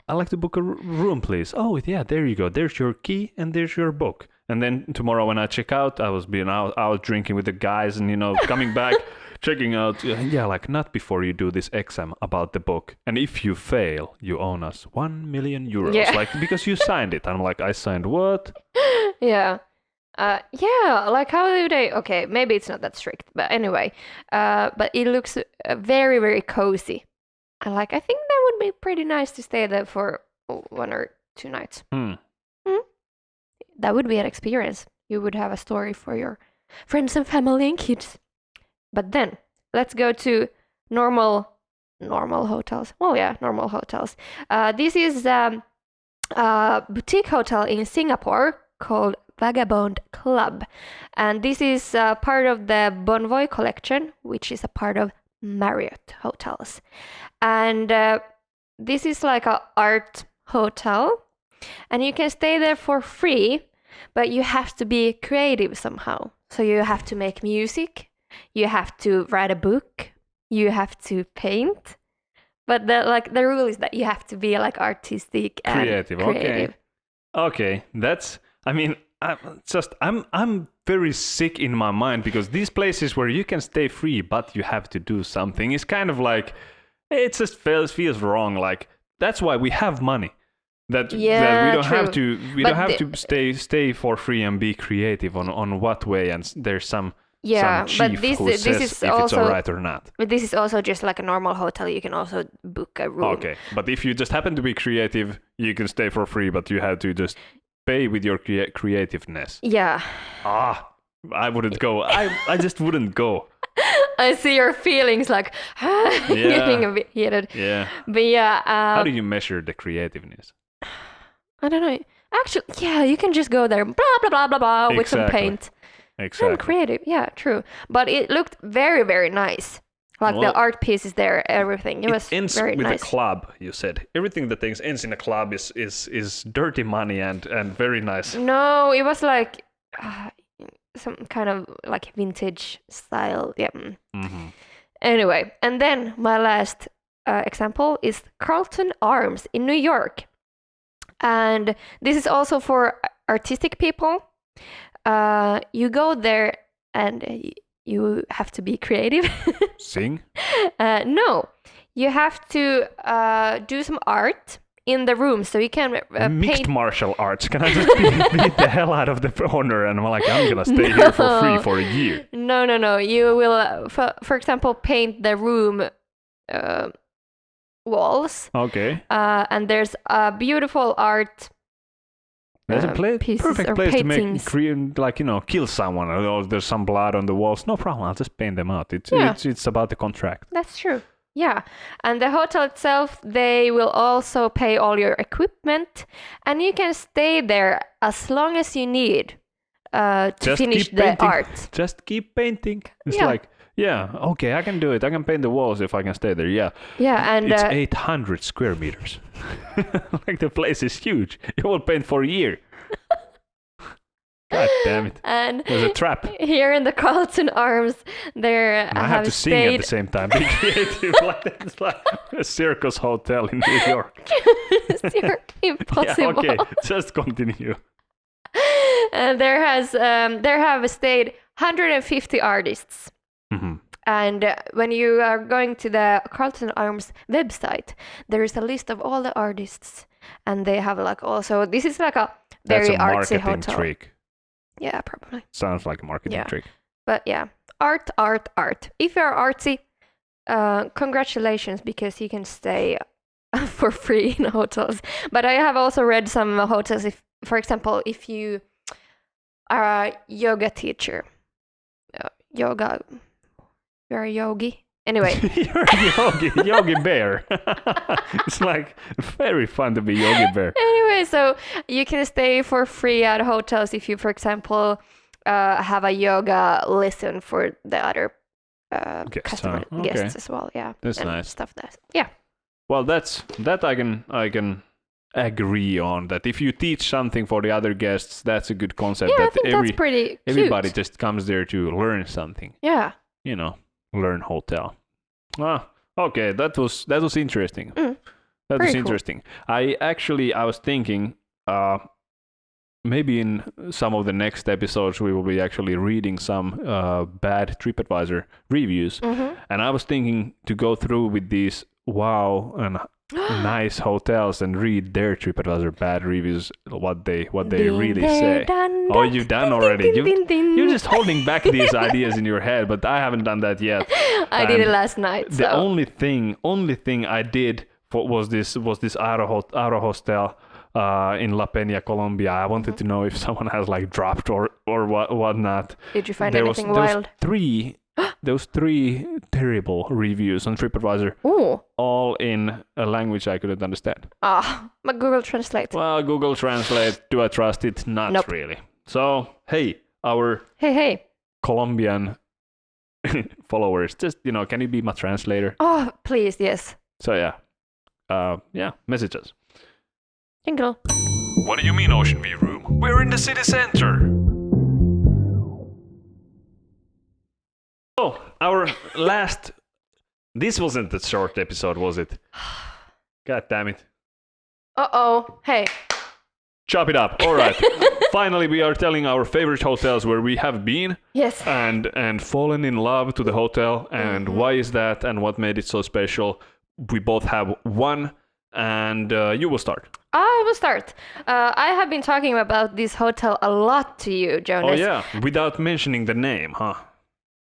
I like to book a room, please. Oh yeah, there you go. There's your key and there's your book. And then tomorrow when I check out, I was being out drinking with the guys, and coming back, checking out. Yeah, like not before you do this exam about the book. And if you fail, you own us 1 million euros. Yeah. Like because you signed it. I'm like, I signed what? Yeah. Yeah, like how do they... Okay, maybe it's not that strict, but anyway. But it looks very, very cozy. And like, I think that would be pretty nice to stay there for 1 or 2 nights. Hmm. That would be an experience. you would have a story for your friends and family and kids. But then let's go to normal hotels. Well, yeah, normal hotels. This is a boutique hotel in Singapore called Vagabond Club, and this is part of the Bonvoy collection, which is a part of Marriott hotels. And this is like a art hotel, and you can stay there for free, but you have to be creative somehow. So you have to make music, you have to write a book, you have to paint. But the rule is that you have to be like artistic and creative. Okay. That's. I mean, I'm very sick in my mind because these places where you can stay free but you have to do something is kind of like it just feels wrong. Like that's why we have money. That we don't have to stay for free and be creative on what way, and there's some chief but who this says is if also, it's alright or not. But this is also just like a normal hotel. You can also book a room. Okay, but if you just happen to be creative, you can stay for free, but you have to just pay with your creativeness. Yeah. I wouldn't go. I just wouldn't go. I see your feelings like getting a bit heated. Yeah. But yeah. How do you measure the creativeness? I don't know. Actually, yeah, you can just go there, blah blah blah blah blah, with some paint. Exactly. And creative, yeah, true. But it looked very, very nice. Like the art pieces there, everything. It was ends very with nice. a club. You said everything that ends in a club is dirty money and very nice. No, it was like some kind of like vintage style. Yeah. Mm-hmm. Anyway, and then my last example is Carlton Arms in New York, and this is also for artistic people. You go there and you have to be creative. Sing? No, you have to do some art in the room, so you can mixed paint. martial arts. Can I just beat the hell out of the owner and I'm gonna stay here for free for a year? No. You will, for example, paint the room walls. Okay. And there's a beautiful art. There's a perfect place paintings. to make, kill someone. Or there's some blood on the walls. No problem. I'll just paint them out. It's about the contract. That's true. Yeah. And the hotel itself, they will also pay all your equipment, and you can stay there as long as you need to Just finish keep the painting. art. Just keep painting. It's Yeah. okay, I can do it. I can paint the walls if I can stay there. Yeah. Yeah, and It's 800 square meters. The place is huge. It will paint for a year. God damn it. and There's a trap. here in the Carlton Arms, there I have to sing at the same time. Be creative. It's like a circus hotel in New York. Impossible. Yeah, okay, just continue. And there have stayed 150 artists. Mm-hmm. And when you are going to the Carlton Arms website, there is a list of all the artists, and they have also this is like a very That's a artsy marketing hotel. trick. Yeah, probably. Sounds like a marketing trick. But yeah, art. If you're artsy, congratulations, because you can stay for free in hotels. But I have also read some hotels. If, for example, if you are a yoga teacher, you're a yogi. Anyway. You're a yogi bear. It's like very fun to be yogi bear. Anyway, so you can stay for free at hotels if you, for example, have a yoga lesson for the other guests as well. Yeah, that's and nice. Stuff that. Yeah. Well, that I can agree on. That if you teach something for the other guests, that's a good concept. Yeah, that I think that's pretty cute. Everybody just comes there to learn something. Yeah. Learn hotel. Okay, that was interesting. That was interesting. Cool. I was thinking maybe in some of the next episodes we will be actually reading some bad TripAdvisor reviews, and I was thinking to go through with these wow and nice hotels and read their TripAdvisor bad reviews, what they really say. Oh, you've done already. You're just holding back these ideas in your head, but I haven't done that yet. I did it last night. The only thing I did was this Aero Hostel in La Peña, Colombia. I wanted to know if someone has like dropped or whatnot. Did you find There anything was wild? three terrible reviews on TripAdvisor, Ooh. all in a language I couldn't understand. But Google Translate. Well, Google Translate, do I trust it? Not Nope. really. So, hey, our Hey. Colombian followers, just, can you be my translator? Oh, please, yes. So, yeah, message us. Jingle. What do you mean Ocean View Room? We're in the city center. Oh, our last... This wasn't a short episode, was it? God damn it. Uh-oh. Hey. Chop it up. All right. Finally, we are telling our favorite hotels where we have been Yes. and fallen in love to the hotel. And why is that and what made it so special? We both have one, and you will start. I will start. I have been talking about this hotel a lot to you, Jonas. Oh, yeah. Without mentioning the name, huh?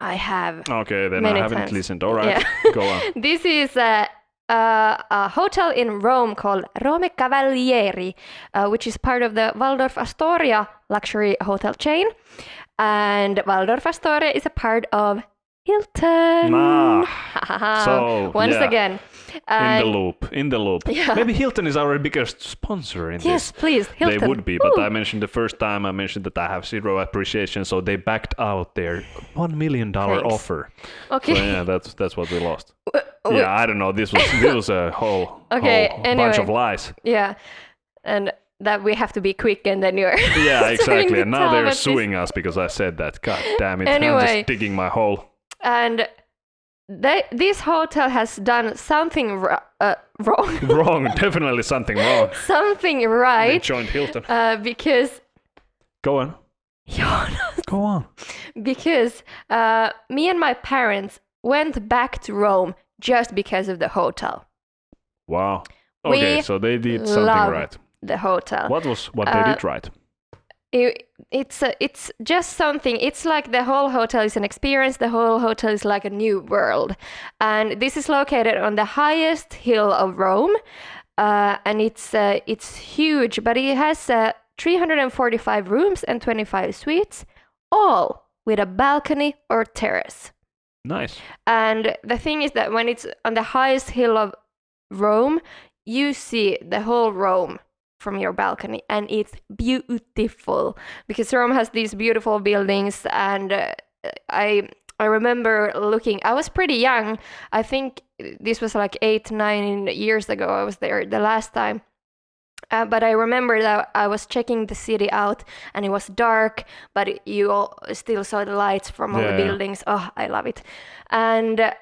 I have. Okay, then Many I haven't times. listened. All right. Yeah. Go on. This is a hotel in Rome called Rome Cavalieri, which is part of the Waldorf Astoria luxury hotel chain. And Waldorf Astoria is a part of Hilton. So, Once yeah. again. In the loop. Yeah. Maybe Hilton is our biggest sponsor in Yes, this. please, Hilton. They would be, but Ooh. I mentioned the first time, I mentioned that I have zero appreciation, so they backed out their $1 million Thanks. offer. Okay. So yeah, that's what we lost. w- Yeah, I don't know. This was a whole bunch anyway. of lies. Yeah. And that we have to be quick and then you're Yeah, starting exactly. to And now tell they're about this. suing us because I said that. God damn it! I'm Anyway. just digging my hole. And this hotel has done something wrong. Wrong, definitely something wrong. Something They right. joined Hilton. Because Go on. Go on. because me and my parents went back to Rome just because of the hotel. Wow. We Okay, so they did something love right. The hotel. What they did right? It's just something. It's like the whole hotel is an experience. The whole hotel is like a new world, and this is located on the highest hill of Rome, and it's huge. But it has 345 rooms and 25 suites, all with a balcony or terrace. Nice. And the thing is that when it's on the highest hill of Rome, you see the whole Rome from your balcony, and it's beautiful because Rome has these beautiful buildings. And I remember looking. I was pretty young. I think this was like 8-9 years ago. I was there the last time. But I remember that I was checking the city out, and it was dark, but you still saw the lights from all the Yeah. buildings. Oh, I love it. And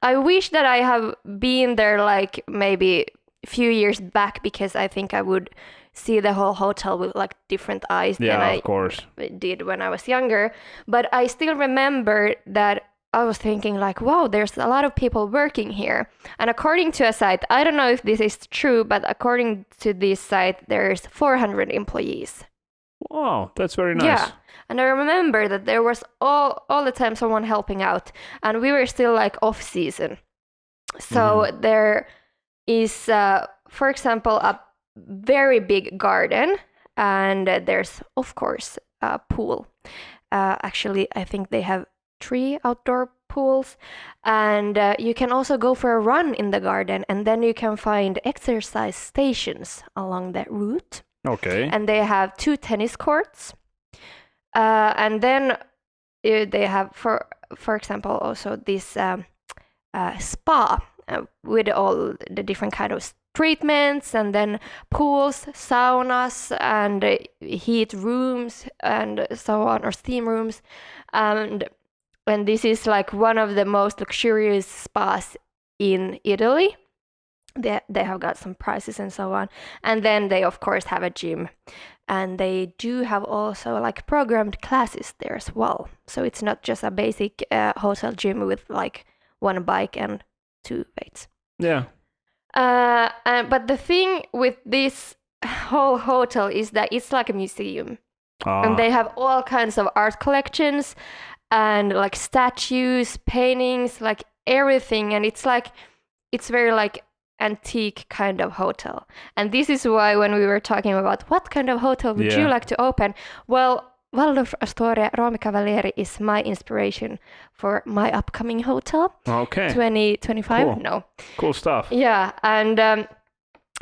I wish that I have been there like maybe a few years back, because I think I would see the whole hotel with like different eyes than Yeah, I of course. did when I was younger. But I still remember that I was thinking like, wow, there's a lot of people working here. And according to a site, I don't know if this is true, but according to this site, there's 400 employees. Wow, that's very nice. Yeah. And I remember that there was all the time someone helping out, and we were still like off season. So there is, for example, a very big garden, and there's of course a pool. Actually, I think they have 3 outdoor pools, and you can also go for a run in the garden, and then you can find exercise stations along that route. Okay. And they have 2 tennis courts, and then they have, for example, also this spa with all the different kind of treatments, and then pools, saunas, and heat rooms, and so on, or steam rooms, and this is like one of the most luxurious spas in Italy. They have got some prices and so on. And then they of course have a gym, and they do have also like programmed classes there as well. So it's not just a basic hotel gym with like 1 bike and 2 weights. Yeah. But the thing with this whole hotel is that it's like a museum. And they have all kinds of art collections and like statues, paintings, like everything. And it's very like antique kind of hotel. And this is why when we were talking about what kind of hotel would you Yeah. like to open, well, Waldorf Astoria Rome Cavalieri is my inspiration for my upcoming hotel, Okay. 2025. Cool. No, Cool stuff. yeah, and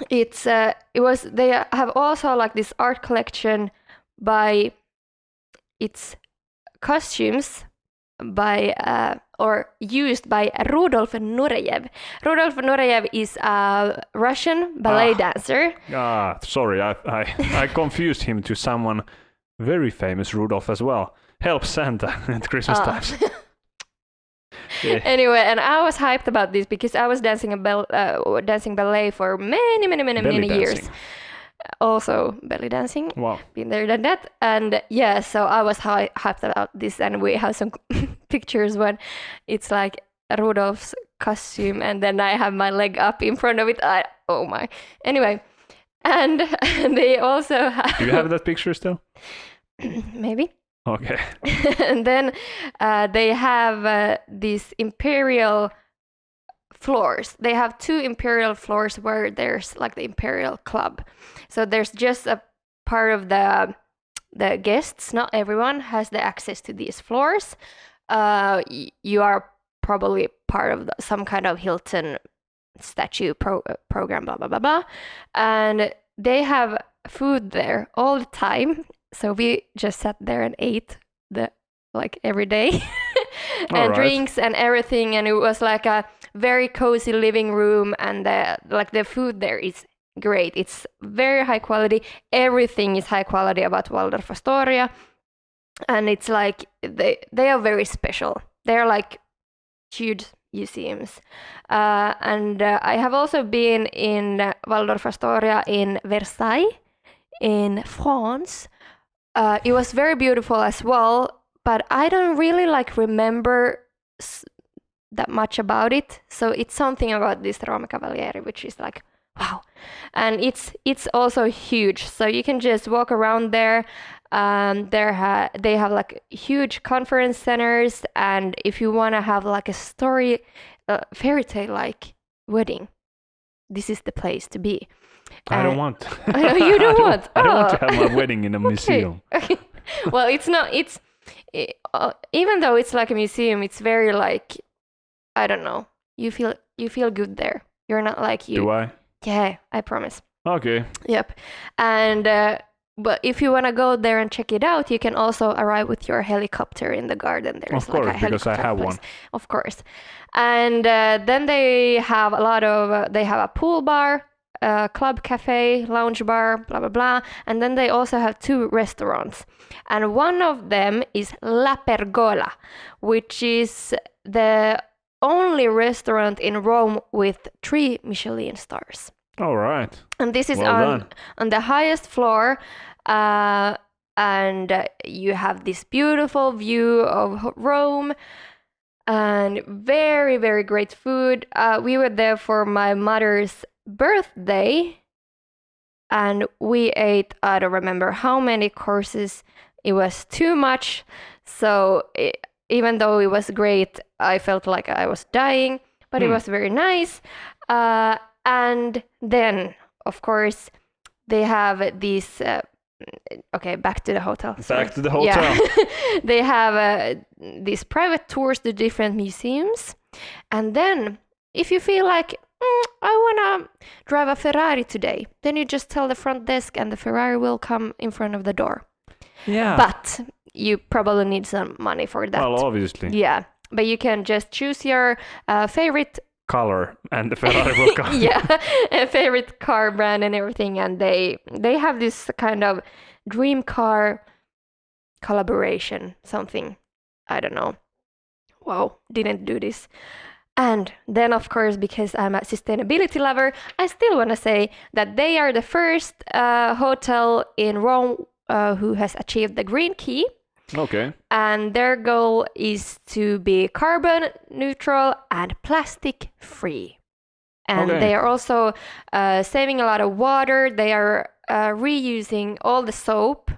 they have also like this art collection by its costumes by or used by Rudolf Nureyev. Rudolf Nureyev is a Russian ballet dancer. Sorry, I confused him to someone very famous, Rudolph, as well. Help Santa at Christmas times. Yeah. Anyway, and I was hyped about this because I was dancing ballet for many Belly years. dancing. Also belly dancing. Wow. Been there, done that. And yeah, so I was hyped about this, and we have some pictures when it's like Rudolph's costume, and then I have my leg up in front of it. Oh my. Anyway, and they also have... Do you have that picture still? Maybe. Okay. And then they have these imperial floors. They have 2 imperial floors where there's like the imperial club. So there's just a part of the guests. Not everyone has the access to these floors. You are probably part of some kind of Hilton statue program, blah blah blah blah. And they have food there all the time. So we just sat there and ate every day. And All right. drinks and everything, and it was like a very cozy living room, and the food there is great. It's very high quality. Everything is high quality about Waldorf Astoria, and it's like they are very special. They're like huge museums. And I have also been in Waldorf Astoria in Versailles in France. It was very beautiful as well, but I don't really remember that much about it. So it's something about this Rome Cavalieri which is like, wow. And it's also huge, so you can just walk around there. They have like huge conference centers, and if you want to have like a fairy tale like wedding, this is the place to be. I don't want. I know you don't want. I don't want to Oh. have my wedding in a museum. Okay. Well, it's not. Even though it's like a museum, it's very like, I don't know. You feel good there. You're not like you. Do I? Yeah, I promise. Okay. Yep. And but if you want to go there and check it out, you can also arrive with your helicopter in the garden. There's Of course, like a because I helicopter have place. one. Of course. And then they have they have a pool bar, club cafe, lounge bar, blah blah blah. And then they also have 2 restaurants. And one of them is La Pergola, which is the only restaurant in Rome with 3 Michelin stars. All right. And this is Well done. on the highest floor, and you have this beautiful view of Rome, and very, very great food. We were there for my mother's birthday, and we ate, I don't remember how many courses. It was too much, so even though it was great, I felt like I was dying, but it was very nice. And then, of course, they have these... okay, back to the hotel. Sorry. Back to the hotel. Yeah. They have these private tours to different museums. And then, if you feel like, I want to drive a Ferrari today, then you just tell the front desk and the Ferrari will come in front of the door. Yeah. But you probably need some money for that. Well, obviously. Yeah, but you can just choose your favorite... Color and the Ferrari will come. yeah, a favorite car brand and everything, and they have this kind of dream car collaboration, something, I don't know. Wow, didn't do this. And then, of course, because I'm a sustainability lover, I still want to say that they are the first hotel in Rome who has achieved the Green Key. Okay. And their goal is to be carbon neutral and plastic free. And Okay. they are also saving a lot of water. They are reusing all the soap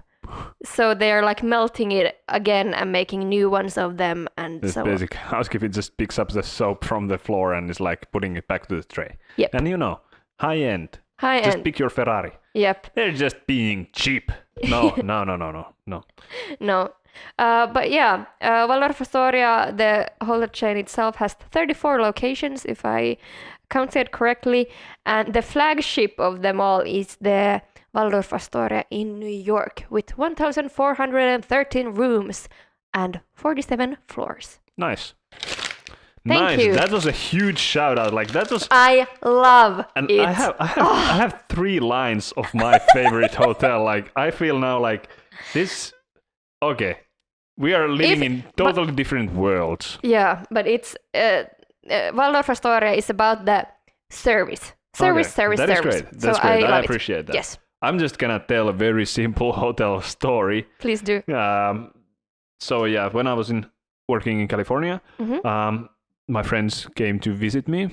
So they're like melting it again and making new ones of them, and This so basic housekeeping just picks up the soap from the floor and is like putting it back to the tray. Yep. And you know, high end. high Just end. pick your Ferrari. Yep. They're just being cheap. No. No. But yeah, Waldorf Astoria, the hotel chain itself, has 34 locations, if I counted correctly, and the flagship of them all is the Waldorf Astoria in New York with 1,413 rooms and 47 floors. Nice. Thank nice. you. That was a huge shout out. Like that was. I love And it. I have 3 lines of my favorite hotel. Like I feel now like this. Okay, we are living in totally different worlds. Yeah, but it's Waldorf Astoria is about the service. Service. That is great. That's so great. I love appreciate it. that. Yes, I'm just gonna tell a very simple hotel story. please do. So yeah, when I was working in California, Mhm. my friends came to visit me,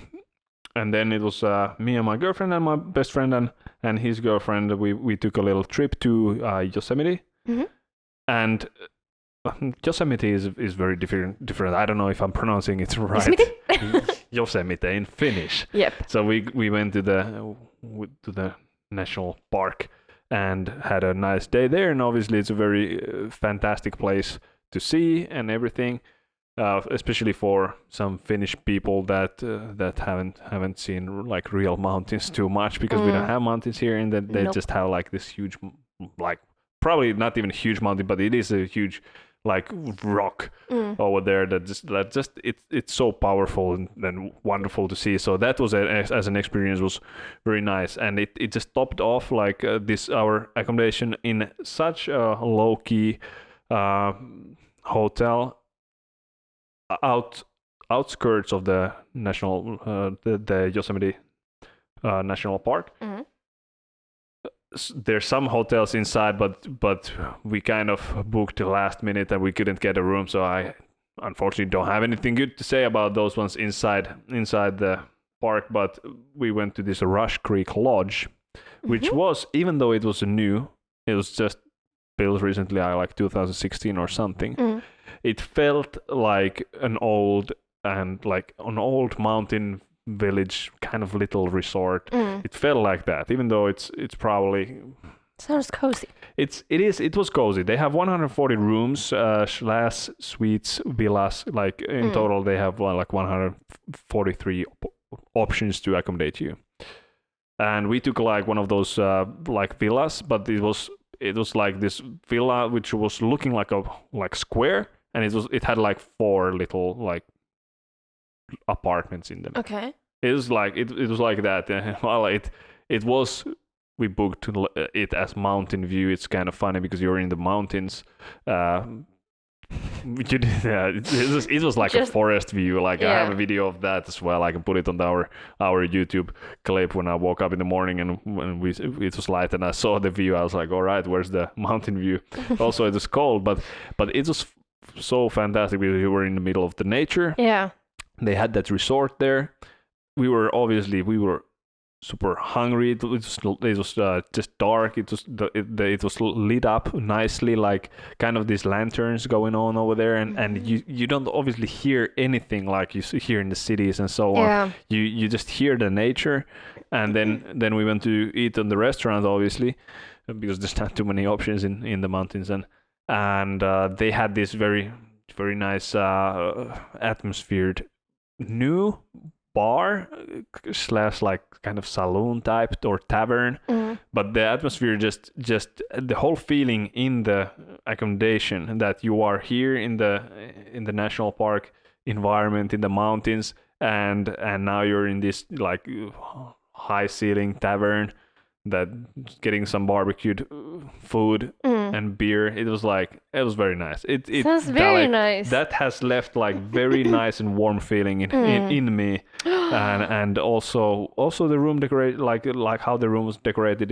and then it was me and my girlfriend and my best friend and his girlfriend. We took a little trip to Yosemite, Mhm. and Yosemite is very different. I don't know if I'm pronouncing it right. Yosemite? Yosemite in Finnish. Yep. So we went to the national park and had a nice day there, and obviously it's a very fantastic place to see and everything, especially for some Finnish people that haven't seen like real mountains too much, because we don't have mountains here, and that they Nope. just have like this huge, like probably not even a huge mountain, but it is a huge like rock over there that just it's so powerful and wonderful to see. So that was as an experience was very nice, and it just topped off like this our accommodation in such a low key hotel outskirts of the national the Yosemite National Park. Mhm. There's some hotels inside, but we kind of booked the last minute and we couldn't get a room, so I unfortunately don't have anything good to say about those ones inside the park. But we went to this Rush Creek Lodge, which was, even though it was new, it was just built recently, like 2016 or something. It felt like an old mountain village kind of little resort. It felt like that, even though it's probably Sounds cozy. it was cozy. They have 140 rooms, slash suites, villas. Like in total, they have like 143 options to accommodate you. And we took like one of those like villas, but it was like this villa which was looking like a square, and it had like 4 little like apartments in them. Okay. It was like it was like that. Well, it was. We booked it as mountain view. It's kind of funny because you're in the mountains. It was like a forest view. Like I have a video of that as well. I can put it on our YouTube clip when I woke up in the morning and when it was light and I saw the view. I was like, all right, where's the mountain view? Also, it was cold, but it was so fantastic because we were in the middle of the nature. Yeah. They had that resort there. We were super hungry. It was just dark. It was lit up nicely, like kind of these lanterns going on over there, and you don't obviously hear anything like you hear in the cities and so on. Yeah. You just hear the nature, and then we went to eat in the restaurant, obviously, because there's not too many options in the mountains, and they had this very very nice atmosphered new bar slash like kind of saloon type or tavern, but the atmosphere just the whole feeling in the accommodation that you are here in the national park environment in the mountains, and now you're in this like high ceiling tavern that getting some barbecued food and beer. It was very nice. It Sounds very nice. That has left like very nice and warm feeling in me, and also the room decorated like how the room was decorated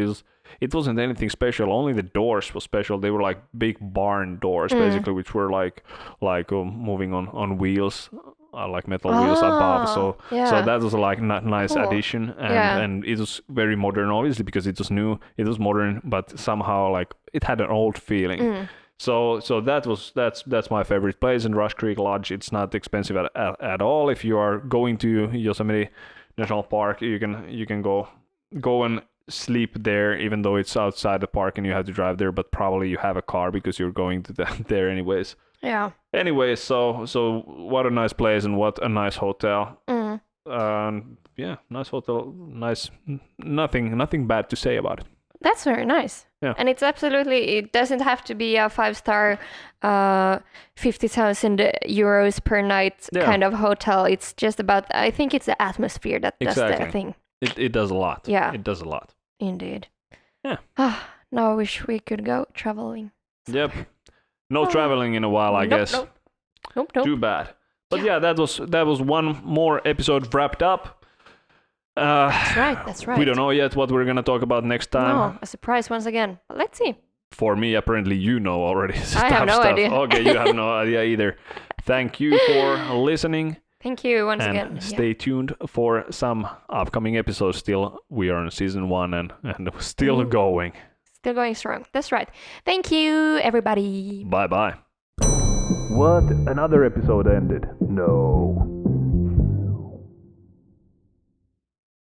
it wasn't anything special. Only the doors were special. They were like big barn doors basically, which were like moving on wheels like metal wheels above. So yeah. that was like nice Cool. addition, and Yeah. and it was very modern, obviously because it was new. It was modern, but somehow like it had an old feeling. Mm. So that's my favorite place in Rush Creek Lodge. It's not expensive at all. If you are going to Yosemite National Park, you can go and sleep there, even though it's outside the park and you have to drive there. But probably you have a car because you're going to there anyways. Yeah. Anyways, so what a nice place and what a nice hotel. Mm. Yeah, nice hotel. Nice. Nothing bad to say about it. That's very nice. Yeah. And it's absolutely, it doesn't have to be a 5-star, 50,000 euros per night Yeah. kind of hotel. It's just about, I think it's the atmosphere that does the Exactly. thing. It does a lot. Yeah. It does a lot. Indeed. Yeah. Now I wish we could go traveling. Yep. No traveling in a while, I guess. Nope. Too bad. But yeah, that was one more episode wrapped up. That's right. We don't know yet what we're gonna talk about next time. No, a surprise once again. But let's see. For me, apparently you know already. I have no idea. Okay, you have no idea either. Thank you for listening. Thank you once And again. stay tuned for some upcoming episodes. Still, we are in season 1 and still going. Still going strong. That's right. Thank you, everybody. Bye bye. What? Another episode ended? No.